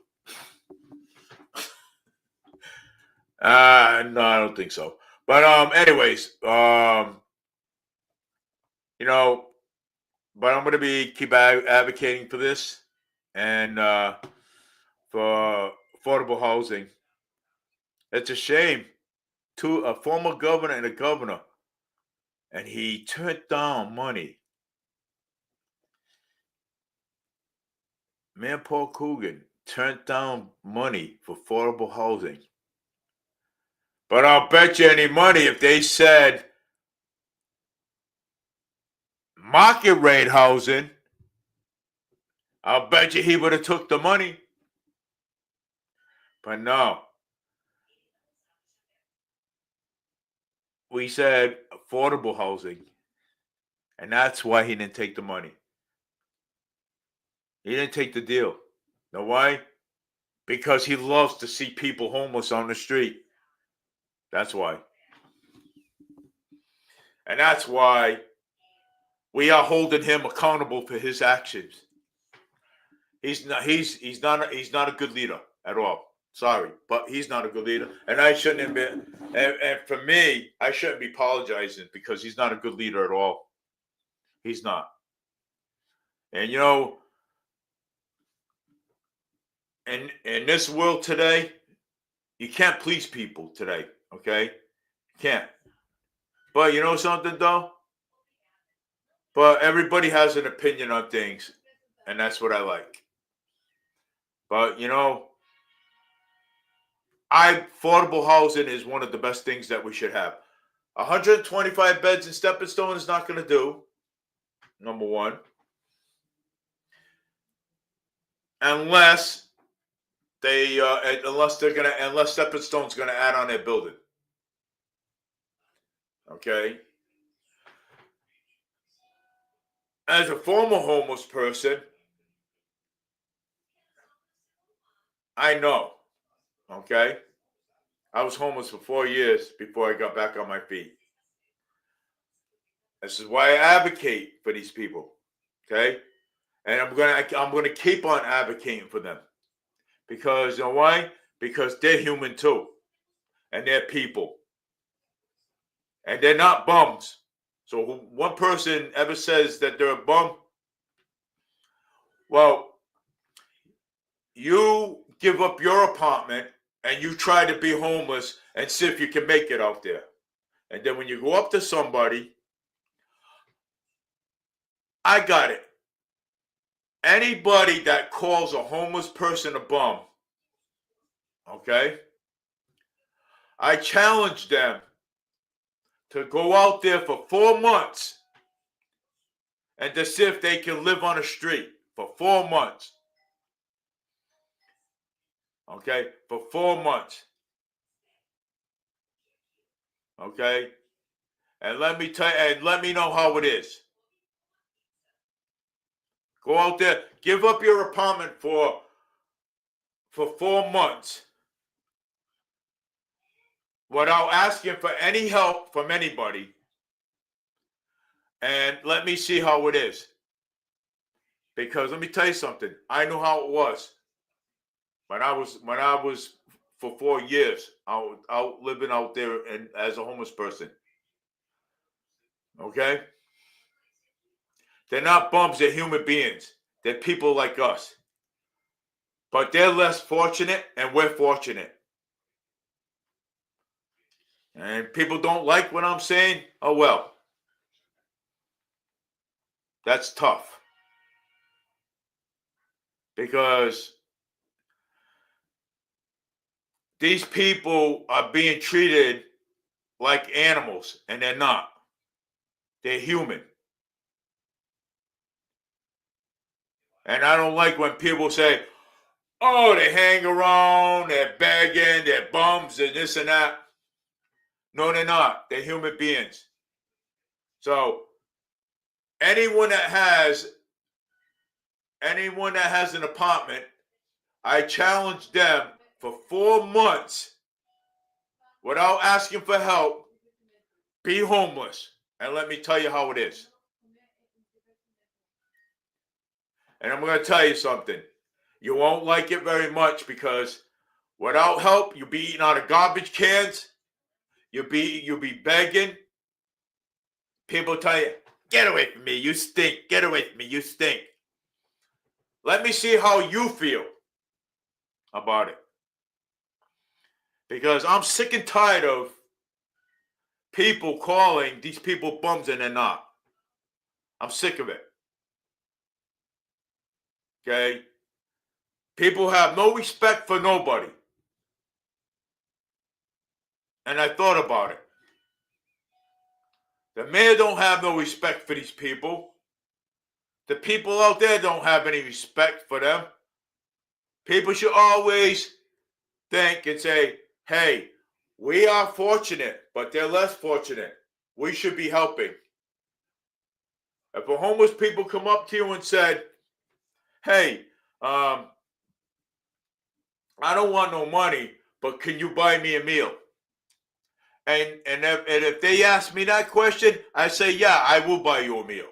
No, I don't think so. But anyways, but I'm going to keep advocating for this, and for affordable housing. It's a shame. To a former governor and a governor, and he turned down money. Mayor Paul Coogan turned down money for affordable housing. But I'll bet you any money if they said market rate housing, I'll bet you he would have took the money. But no. We said affordable housing. And that's why he didn't take the money. He didn't take the deal. Know why? Because he loves to see people homeless on the street. That's why. And that's why we are holding him accountable for his actions. He's not a good leader at all. Sorry, but he's not a good leader, and I shouldn't have been. And for me, I shouldn't be apologizing, because he's not a good leader at all. He's not. And in this world today, you can't please people today. Okay, you can't. But you know something though? But everybody has an opinion on things, and that's what I like. But affordable housing is one of the best things that we should have. 125 beds in Stepping Stone is not going to do. Number one, unless Stepping Stone's going to add on their building. Okay. As a former homeless person, I know. Okay. I was homeless for 4 years before I got back on my feet. This is why I advocate for these people. Okay. And I'm gonna keep on advocating for them, because you know why? Because they're human too, and they're people, and they're not bums. So one person ever says that they're a bum, well, you give up your apartment and you try to be homeless and see if you can make it out there. And then when you go up to somebody, I got it. Anybody that calls a homeless person a bum, okay? I challenge them to go out there for 4 months and to see if they can live on the street for 4 months. Okay? For 4 months. Okay? And let me tell you, and let me know how it is. Go out there, give up your apartment for 4 months without asking for any help from anybody. And let me see how it is. Because let me tell you something. I knew how it was when I was for 4 years out living out there and as a homeless person. Okay? They're not bums, they're human beings. They're people like us. But they're less fortunate and we're fortunate. And people don't like what I'm saying. Oh well. That's tough. Because these people are being treated like animals, and they're not. They're human. And I don't like when people say, oh, they hang around, they're begging, they're bums, and this and that. No, they're not. They're human beings. So anyone that has an apartment, I challenge them for 4 months without asking for help, be homeless. And let me tell you how it is. And I'm going to tell you something. You won't like it very much because without help, you'll be eating out of garbage cans. You'll be begging. People tell you, get away from me, you stink. Get away from me, you stink. Let me see how you feel about it. Because I'm sick and tired of people calling these people bums and they're not. I'm sick of it. Okay? People have no respect for nobody. And I thought about it. The mayor don't have no respect for these people. The people out there don't have any respect for them. People should always think and say, hey, we are fortunate, but they're less fortunate. We should be helping. If a homeless people come up to you and said, hey, I don't want no money, but can you buy me a meal? And if they ask me that question, I say, yeah, I will buy you a meal.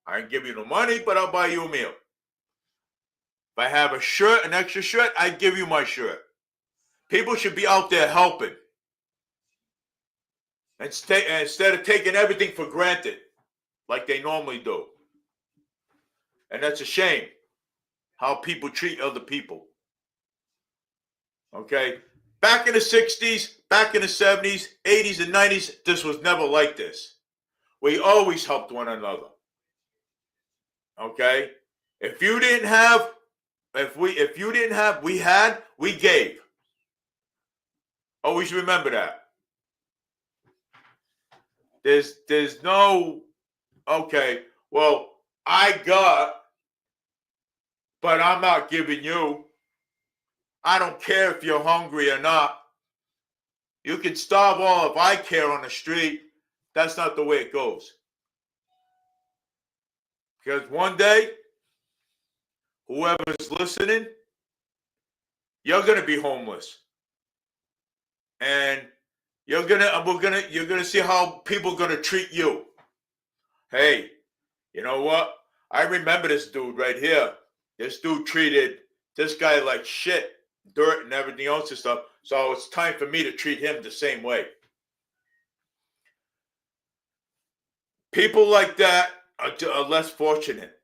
I can give you no money, but I'll buy you a meal. If I have a shirt, an extra shirt, I give you my shirt. People should be out there helping. Instead of taking everything for granted, like they normally do. And that's a shame, how people treat other people. Okay? Back in the 60s, back in the 70s, 80s, and 90s, this was never like this. We always helped one another. Okay? If you didn't have, we gave. Always remember that. There's no, okay, well, I got, but I'm not giving you. I don't care if you're hungry or not. You can starve all if I care on the street. That's not the way it goes. Because one day, whoever's listening, you're gonna be homeless. And you're gonna see how people are gonna treat you. Hey, you know what? I remember this dude right here. This dude treated this guy like shit, dirt and everything else and stuff. So it's time for me to treat him the same way. People like that are less fortunate.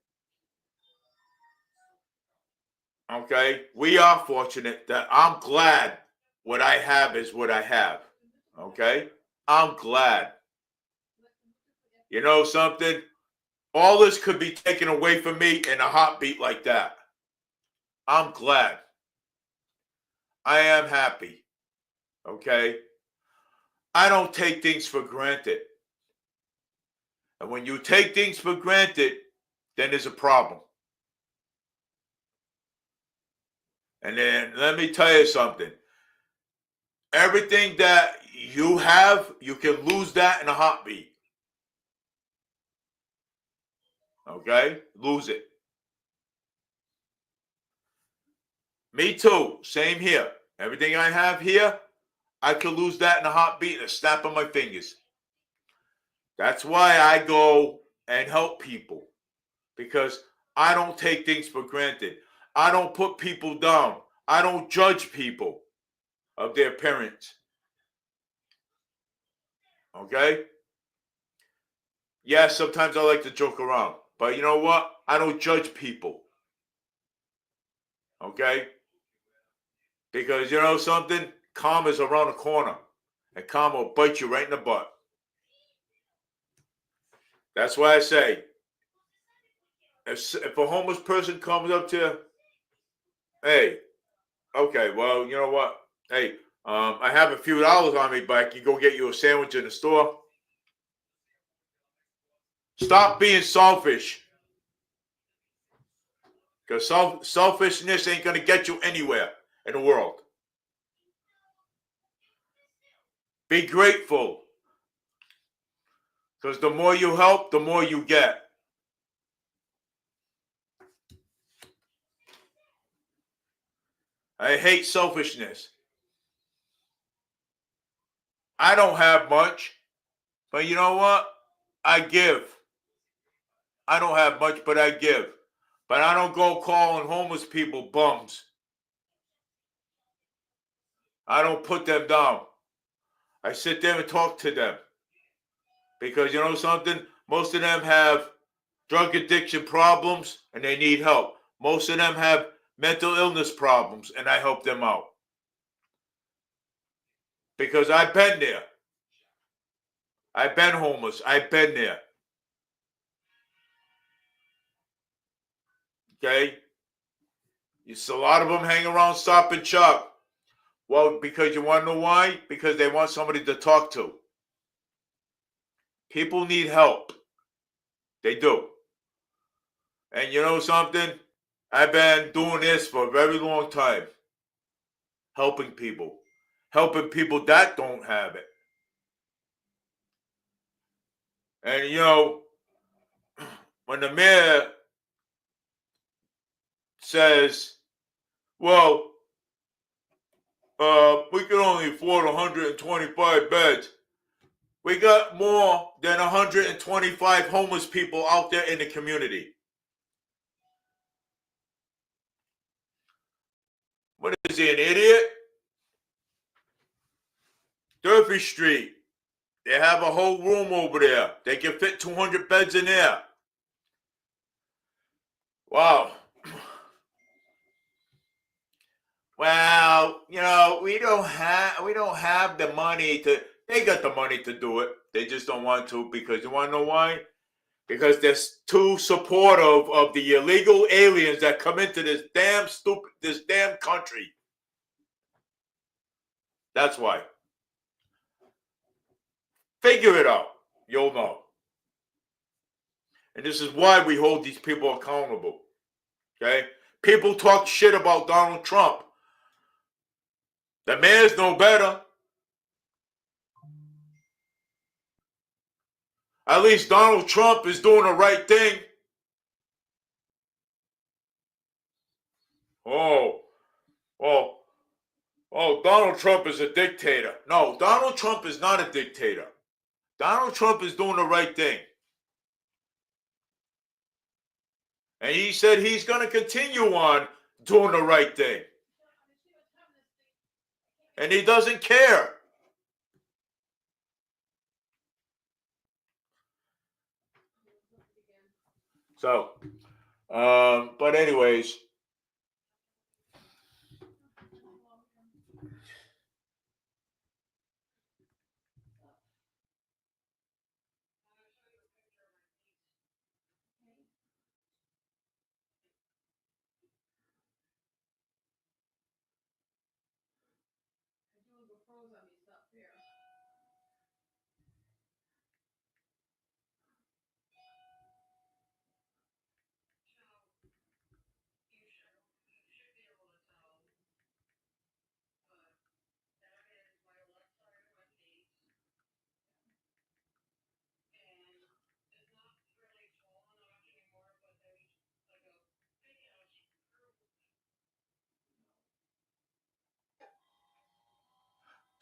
Okay? We are fortunate that I'm glad what I have is what I have. Okay? I'm glad. You know something? All this could be taken away from me in a heartbeat like that. I'm glad. I am happy. Okay? I don't take things for granted. And when you take things for granted, then there's a problem. And then let me tell you something. Everything that you have, you can lose that in a heartbeat. Okay? Lose it. Me too. Same here. Everything I have here, I could lose that in a heartbeat and a snap of my fingers. That's why I go and help people, because I don't take things for granted. I don't put people down. I don't judge people of their appearance. Okay? Yeah, sometimes I like to joke around, but you know what? I don't judge people. Okay? Because you know something? Karma's around the corner, and karma will bite you right in the butt. That's why I say, if a homeless person comes up to you, hey, okay, well, you know what? Hey, I have a few dollars on me, but I can go get you a sandwich in the store. Stop being selfish, because selfishness ain't gonna get you anywhere in the world. Be grateful, because the more you help, the more you get. I hate selfishness. I don't have much, but you know what? I give. I don't have much, but I give. But I don't go calling homeless people bums. I don't put them down. I sit there and talk to them. Because you know something? Most of them have drug addiction problems and they need help. Most of them have mental illness problems and I help them out. Because I've been there. I've been homeless. I've been there. Okay? A lot of them hang around Stop and Shop. Well, because you want to know why? Because they want somebody to talk to. People need help. They do. And you know something? I've been doing this for a very long time. Helping people. Helping people that don't have it. And you know, when the mayor says, well, we can only afford 125 beds. We got more than 125 homeless people out there in the community. What is he, an idiot? Durfee Street. They have a whole room over there. They can fit 200 beds in there. Wow. Well, you know, we don't have the money to. They got the money to do it. They just don't want to, because you want to know why? Because they're too supportive of the illegal aliens that come into this damn country. That's why. Figure it out. You'll know. And this is why we hold these people accountable. Okay? People talk shit about Donald Trump. The man's no better. At least Donald Trump is doing the right thing. Oh, oh, Donald Trump is a dictator. No, Donald Trump is not a dictator. Donald Trump is doing the right thing. And he said he's going to continue on doing the right thing. And he doesn't care. So, but anyways,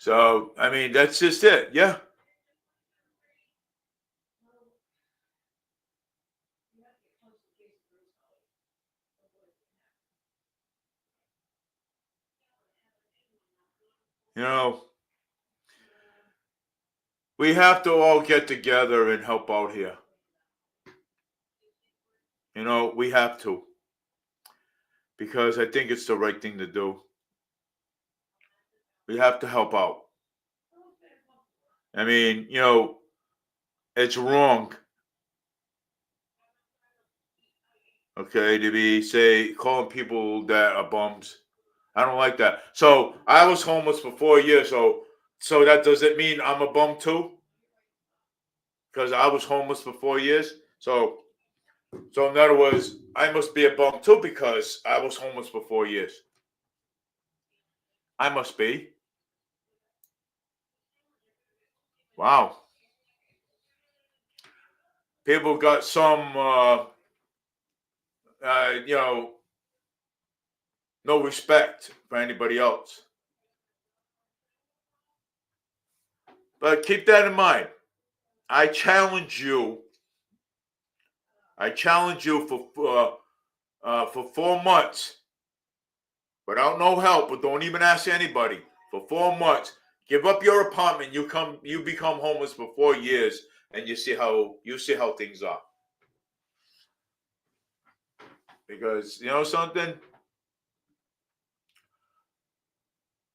So, I mean, that's just it. Yeah. You know, we have to all get together and help out here. We have to, because I think it's the right thing to do. We have to help out. I mean, it's wrong, okay, to be calling people that are bums. I don't like that. So I was homeless for 4 years. So that does it mean I'm a bum too? Because I was homeless for 4 years. So in other words, I must be a bum too because I was homeless for 4 years. I must be. Wow. People got some, uh, you know, no respect for anybody else. But keep that in mind. I challenge you. I challenge you for 4 months without no help, but don't even ask anybody. For 4 months, give up your apartment. You become homeless for 4 years, and you see how things are. Because you know something,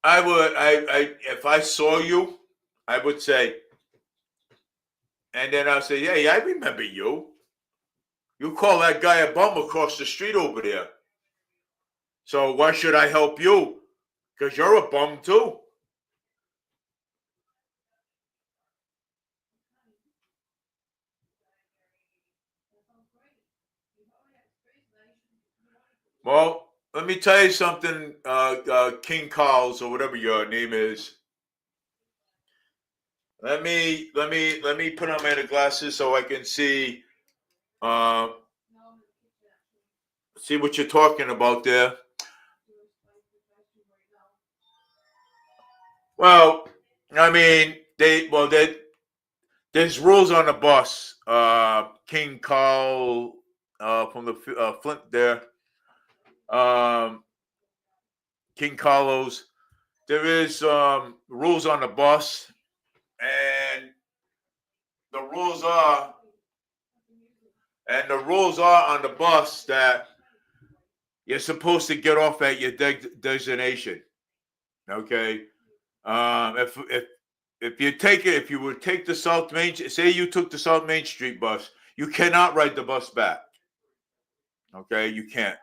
I if I saw you, I would say, and then I'll say, hey, I remember you. You call that guy a bum across the street over there. So why should I help you? Because you're a bum too. Well, let me tell you something, King Carls or whatever your name is. Let me put on my glasses so I can uh, see what you're talking about there. Well, I mean, there's rules on the bus. King Carl from the Flint there. Um, King Carlos. There is rules on the bus, and the rules are on the bus that you're supposed to get off at your destination. Okay. If you would take the South Main, say you took the South Main Street bus, you cannot ride the bus back. Okay, you can't.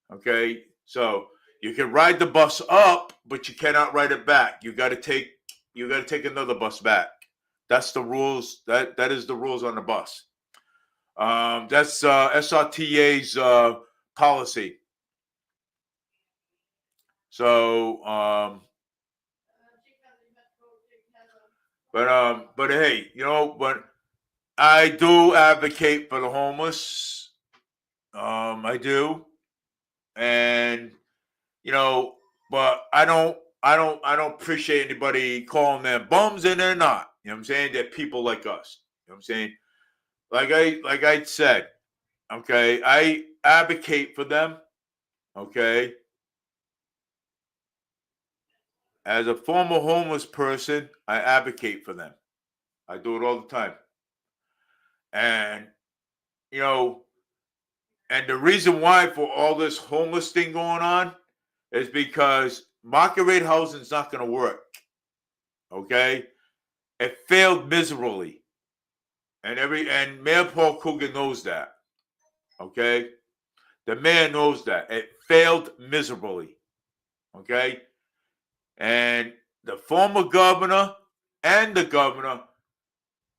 Okay, so you can ride the bus up, but you cannot ride it back. You got to take another bus back. That's the rules. That is the rules on the bus. That's SRTA's policy. So, but hey, but I do advocate for the homeless. I do, and you know, but I don't appreciate anybody calling them bums, and they're not. You know what I'm saying? They're people like us. You know what I'm saying? Like I said, okay, I advocate for them. Okay, as a former homeless person, I advocate for them. I do it all the time, and you know, and the reason why for all this homeless thing going on is because market rate housing is not going to work. Okay, it failed miserably, and Mayor Paul Kruger knows that. Okay, the mayor knows that it failed miserably. Okay, and the former governor and the governor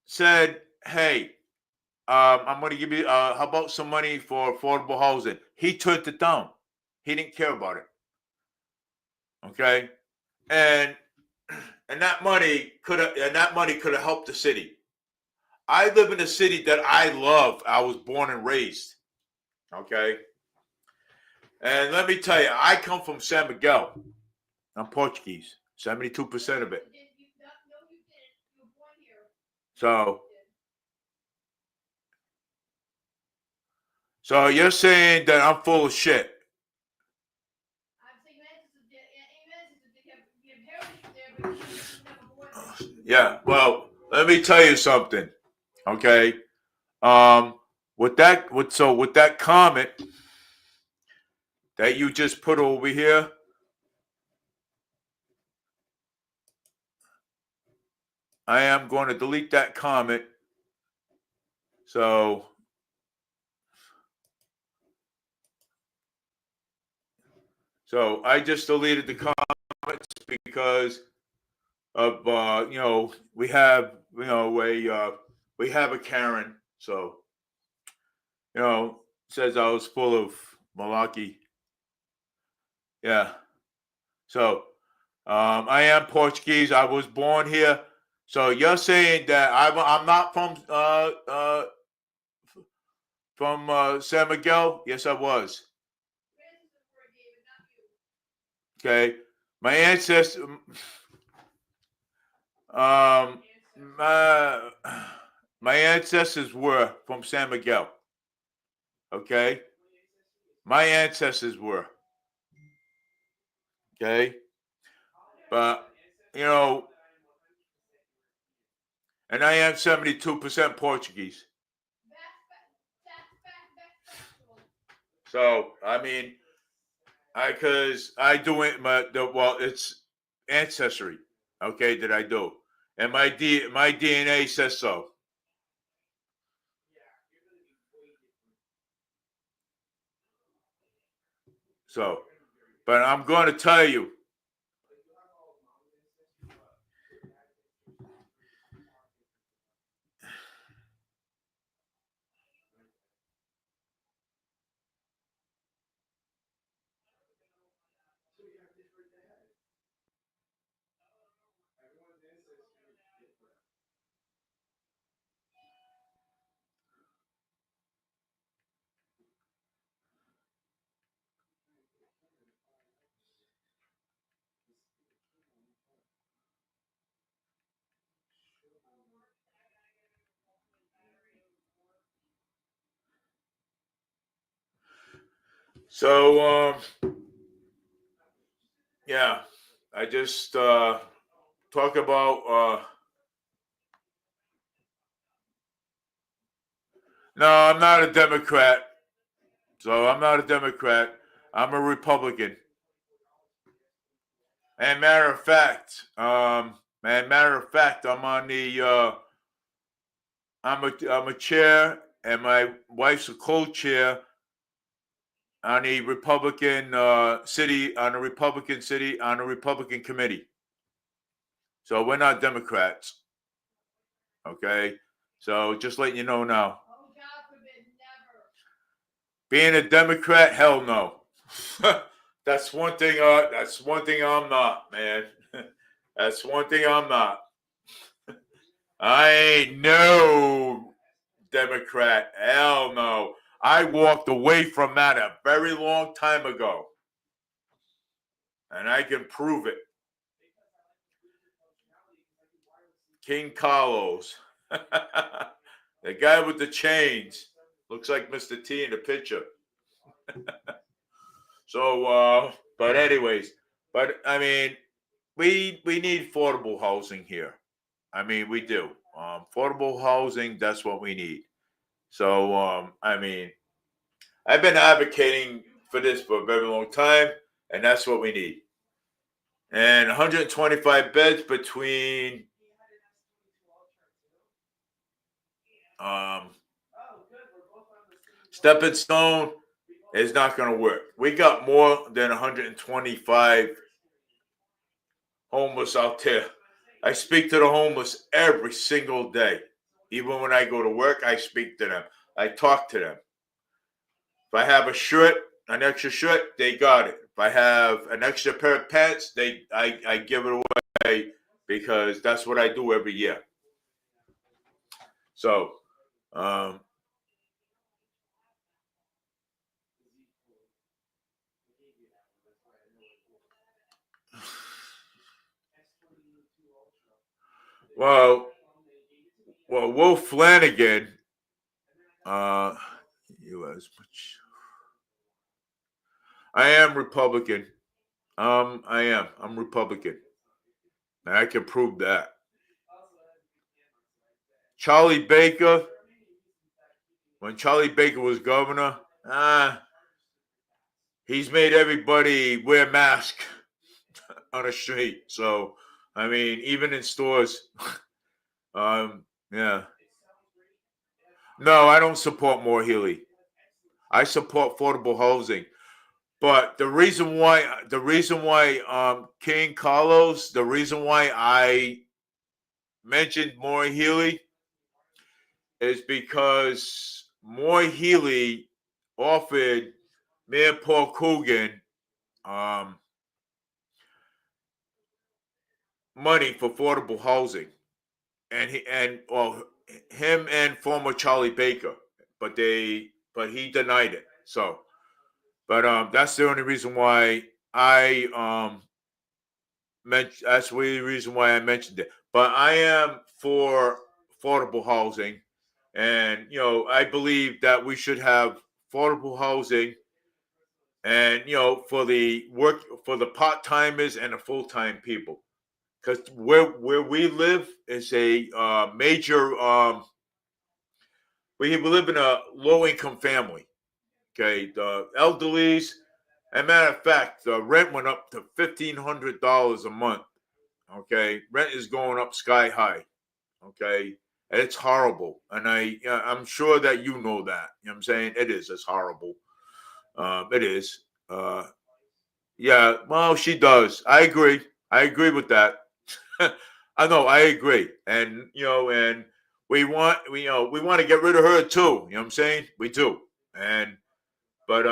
said, "Hey, I'm going to give you. How about some money for affordable housing?" He turned it down. He didn't care about it. Okay, and that money could have helped the city. I live in a city that I love. I was born and raised. Okay, and let me tell you, I come from San Miguel. I'm Portuguese. 72% of it. So you're saying that I'm full of shit. Yeah, well, let me tell you something. Okay. With that comment that you just put over here, I am going to delete that comment. So I just deleted the comments because of we have we have a Karen, so says I was full of malarkey. Yeah. So I am Portuguese. I was born here. So you're saying that I'm not from San Miguel? Yes, I was. Okay, my ancestors. My ancestors were from San Miguel. Okay, my ancestors were. Okay, but and I am 72% Portuguese. So I mean, because I do it, it's ancestry. Okay, that I do, and my DNA says so. So, but I'm going to tell you. So, yeah, I just talk about. No, I'm not a Democrat. So I'm not a Democrat. I'm a Republican. And matter of fact, I'm on the. I'm a chair, and my wife's a co-chair on the Republican Republican committee. So we're not Democrats. Okay, so just letting you know now. Being a Democrat, hell no. That's one thing. That's one thing I'm not, man. That's one thing I'm not. I ain't no Democrat. Hell no. I walked away from that a very long time ago. And I can prove it. King Carlos. The guy with the chains. Looks like Mr. T in the picture. So, but anyways, I mean, we need affordable housing here. I mean, we do. Affordable housing, that's what we need. So, I mean, I've been advocating for this for a very long time, and that's what we need. And 125 beds between Stepping Stone is not going to work. We got more than 125 homeless out there. I speak to the homeless every single day. Even when I go to work, I speak to them. I talk to them. If I have an extra shirt, they got it. If I have an extra pair of pants, I give it away because that's what I do every year. So, Well, Will Flanagan, U.S. I am Republican. I am. I'm Republican. I can prove that. Charlie Baker, when Charlie Baker was governor, he's made everybody wear masks on the street. So, I mean, even in stores, yeah. No, I don't support Moore Healy. I support affordable housing. But the reason why King Carlos, the reason why I mentioned Moore Healy is because Moore Healy offered Mayor Paul Coogan um, money for affordable housing, and him and former Charlie Baker, but he denied it. So, but that's the only reason why I that's the reason why I mentioned it. But I am for affordable housing, and I believe that we should have affordable housing, and for the part timers and the full time people, because where we live is a major. We live in a low income family. Okay, the elderlies. As a matter of fact, the rent went up to $1,500 a month. Okay, rent is going up sky high. Okay, and it's horrible, and I'm sure that you know that. You know what I'm saying? It is. It's horrible. It is. Yeah. Well, she does. I agree. I agree with that. I know. I agree. And we want to get rid of her too. You know what I'm saying? We do. And but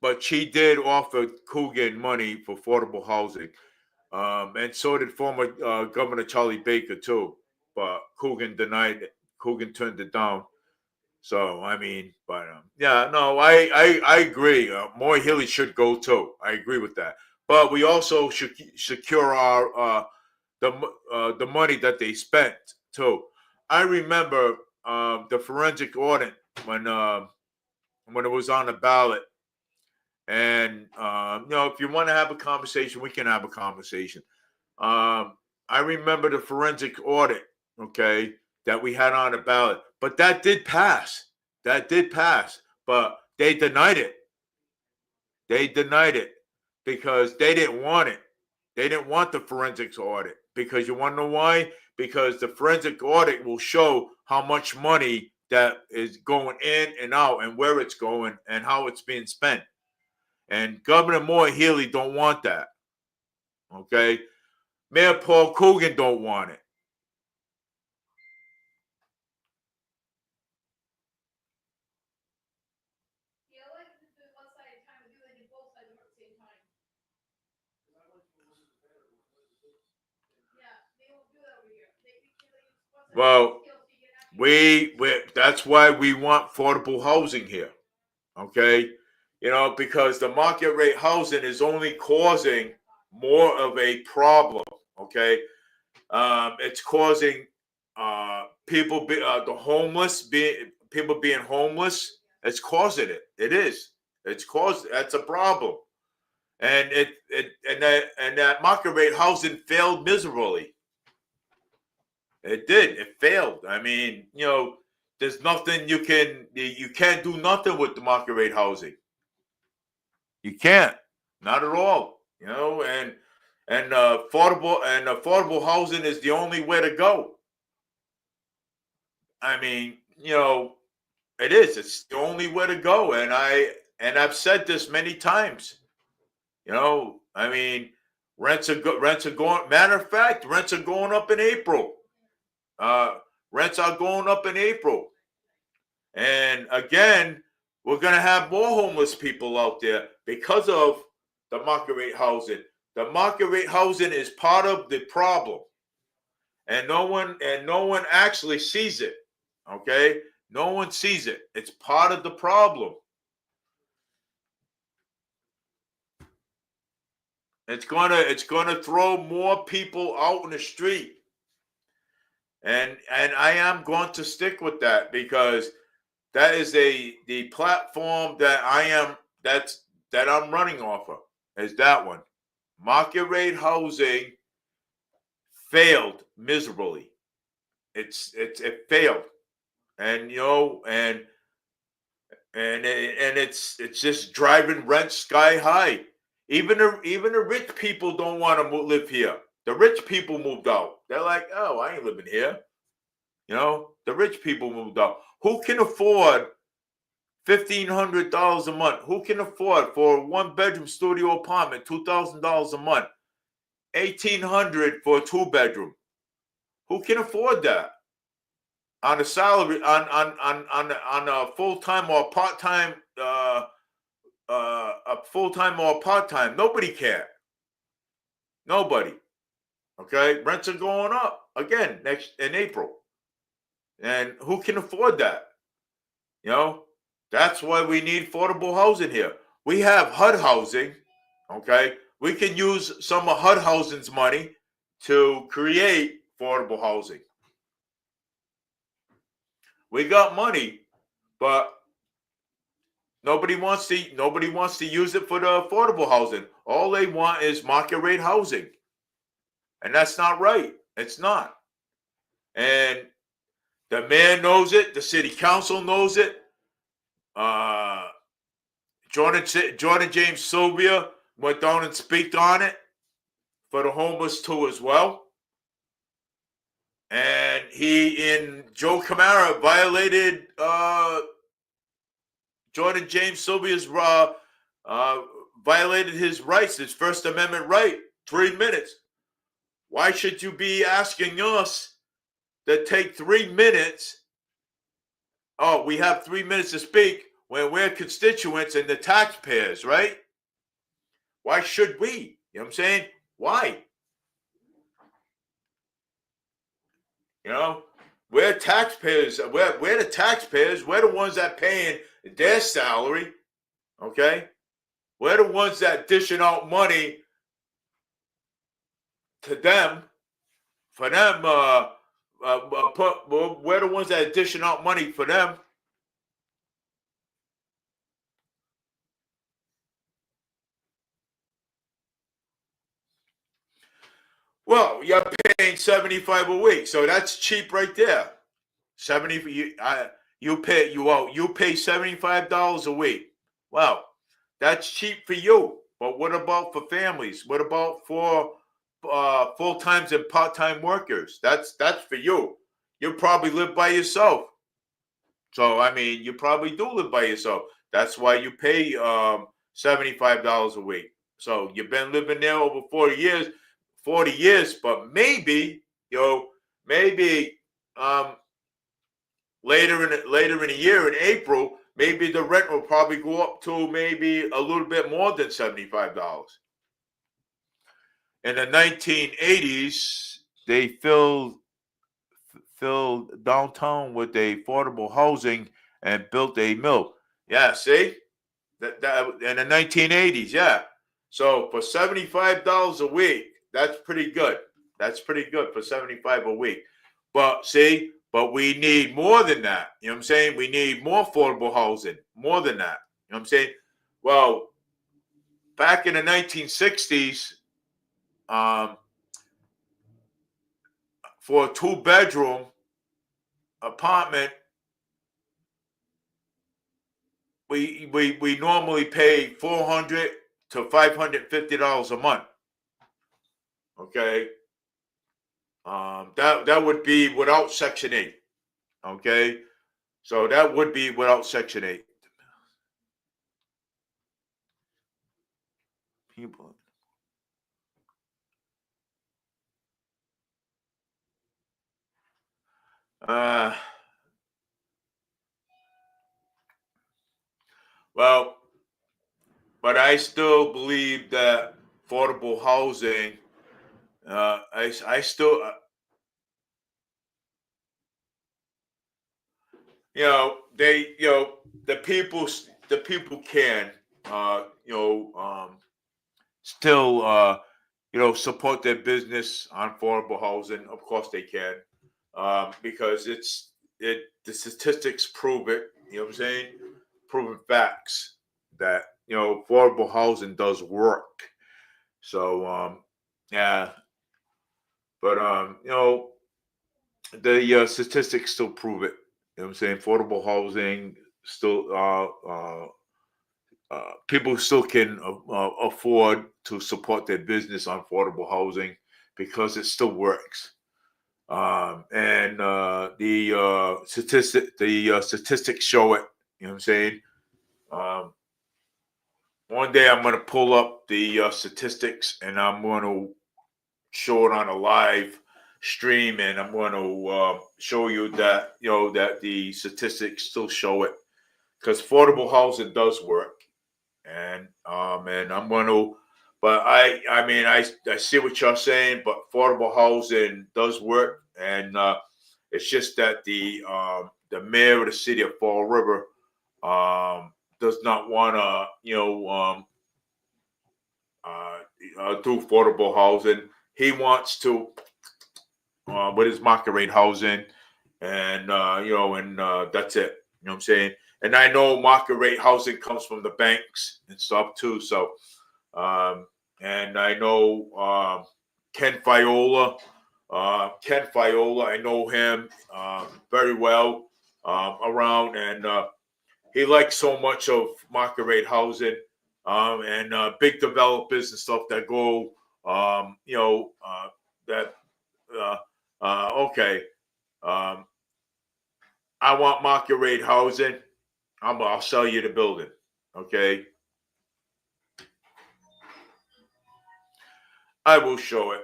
but she did offer Coogan money for affordable housing. And so did former Governor Charlie Baker too, but Coogan denied it. Coogan turned it down. So I mean, but yeah, no, I agree. Moore Healy should go too. I agree with that. But we also should secure our the money that they spent too. I remember the forensic audit when it was on the ballot. And if you want to have a conversation, we can have a conversation. I remember the forensic audit, okay, that we had on the ballot, but that did pass. That did pass, but they denied it. They denied it because they didn't want it. They didn't want the forensics audit because you want to know why? Because the forensic audit will show how much money that is going in and out and where it's going and how it's being spent. And Governor Moore Healy don't want that. Okay. Mayor Paul Coogan don't want it. Well, we that's why we want affordable housing here. Okay. Because the market rate housing is only causing more of a problem. Okay. It's causing the homeless people being homeless. It's causing it. It is. It's caused. That's a problem. And that market rate housing failed miserably. It did. It failed. I mean, there's nothing you can't do nothing with the market rate housing. You can't. Not at all. And affordable housing is the only way to go. I mean, it is. It's the only way to go. And I've said this many times. I mean, rents are going. Matter of fact, rents are going up in April. Uh, Rents are going up in April, and again, we're going to have more homeless people out there because of the market rate housing. The market rate housing is part of the problem, and no one actually sees it. Okay, no one sees it. It's part of the problem. It's gonna throw more people out in the street. And I am going to stick with that because that is the platform that I'm running off of, is that one. Market rate housing failed miserably. It failed. And it's just driving rent sky high. Even the rich people don't want to live here. The rich people moved out. They're like, oh, I ain't living here. The rich people moved out. Who can afford $1,500 a month? Who can afford for a one-bedroom studio apartment $2,000 a month? $1,800 for a two-bedroom. Who can afford that on a salary on a full-time or part-time a full-time or part-time? Nobody can. Nobody. Okay, rents are going up again next in April, and who can afford that? That's why we need affordable housing here. We have HUD housing. Okay, we can use some of HUD housing's money to create affordable housing. We got money, but nobody wants to use it for the affordable housing. All they want is market rate housing. And that's not right. It's not. And the mayor knows it, the city council knows it. Jordan James Sylvia went down and speaked on it for the homeless too as well. And Joe Camara violated Jordan James Sylvia's violated his rights, his First Amendment right, 3 minutes. Why should you be asking us to take 3 minutes? Oh, we have 3 minutes to speak when we're constituents and the taxpayers, right? Why should we? You know what I'm saying? Why? We're taxpayers. We're the taxpayers. We're the ones that paying their salary. Okay? We're the ones that dishing out money to them. For them, we're the ones that are dishing out money for them. Well, you're paying $75 a week, so that's cheap right there. You pay $75 a week. Well, that's cheap for you. But what about for families? What about for full-time and part-time workers? That's for you. You probably live by yourself. So I mean, you probably do live by yourself. That's why you pay $75 a week. So you've been living there over 40 years, but maybe maybe later in the year in April, maybe the rent will probably go up to maybe a little bit more than $75. In the 1980s, they filled downtown with affordable housing and built a mill. Yeah, see that in the 1980s. Yeah, so for $75 a week, that's pretty good. That's pretty good for 75 a week. But we need more than that. You know what I'm saying? We need more affordable housing, more than that. You know what I'm saying? Well, back in the 1960s, for a two-bedroom apartment, we normally pay $400 to $550 a month. Okay, that would be without Section 8. Okay, so that would be without Section 8. People. Well, but I still believe that affordable housing. I still, the people can, still, support their business on affordable housing. Of course, they can, because the statistics prove it. You know what I'm saying? Proven facts that affordable housing does work. So, yeah, but the statistics still prove it. You know what I'm saying? Affordable housing still, people still can afford to support their business on affordable housing because it still works. And the statistics show it. You know what I'm saying? Um, One day I'm going to pull up the statistics and I'm going to show it on a live stream, and I'm going to show you that that the statistics still show it because affordable housing does work, and I'm going to. But I mean, I see what you're saying, but affordable housing does work, and it's just that the mayor of the city of Fall River does not want to, do affordable housing. He wants to, with his market rate housing, and that's it. You know what I'm saying? And I know market rate housing comes from the banks and stuff too. So, um, and I know Ken Fiola. Ken Fiola, I know him very well around, and he likes so much of market rate housing, and big developers and stuff that go, that uh, okay, um, I want market rate housing. I'll sell you the building. Okay, I will show it.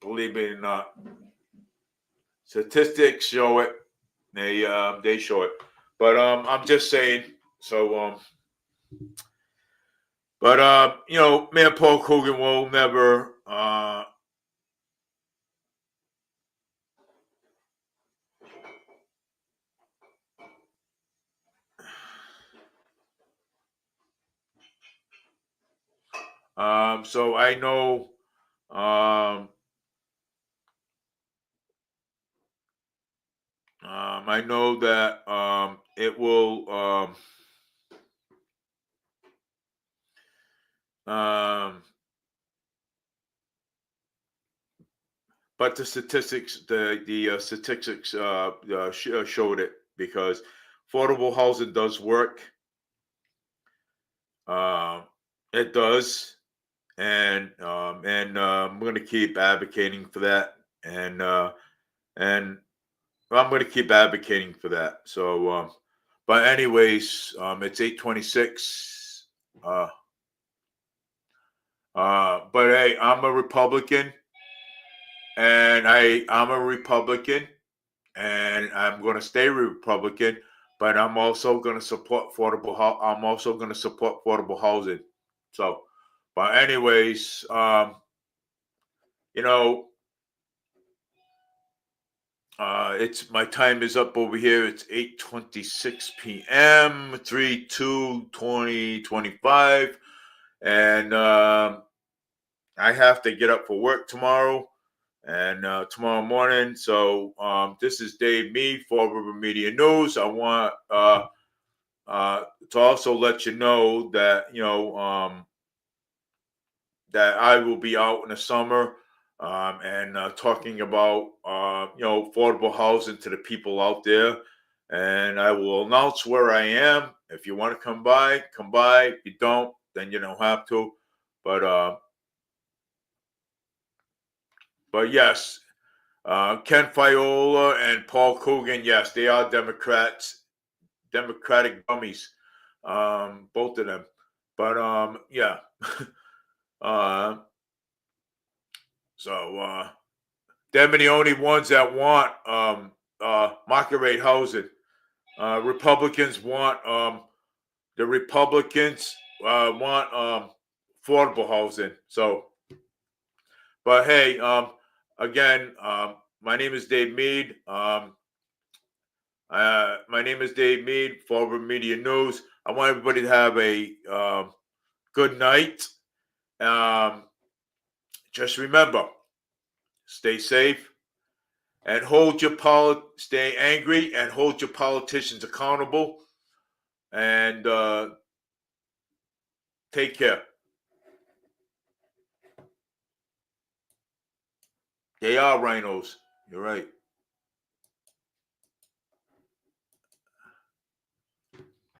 Believe it or not, statistics show it. They show it. But I'm just saying. So but Mayor Paul Coogan will never. So I know. Um, I know that it will. Um, but the statistics showed it because affordable housing does work. Um, it does, and I'm going to keep advocating for that, and I'm going to keep advocating for that. So, but anyways, it's 8:26. Uh, but hey, I'm a Republican, and I'm a Republican, and I'm going to stay Republican. But I'm also going to support affordable. I'm also going to support affordable housing. So, but anyways, you know, it's my time is up over here. It's 8:26 p.m. 3/2/2025, and I have to get up for work tomorrow and tomorrow morning. So this is Dave Mead for River Media News. I want to also let you know that that I will be out in the summer, and talking about affordable housing to the people out there. And I will announce where I am. If you want to come by, come by. If you don't, then you don't have to. But uh, but yes, Ken Fiola and Paul Coogan, yes, they are Democrats, Democratic dummies, both of them. But yeah. uh, so them are the only ones that want market rate housing. Republicans want the Republicans want affordable housing. So, but hey, again, my name is Dave Mead. My name is Dave Mead, Fall River Media News. I want everybody to have a good night, Just remember, stay safe and stay angry and hold your politicians accountable. And take care. They are rhinos. You're right.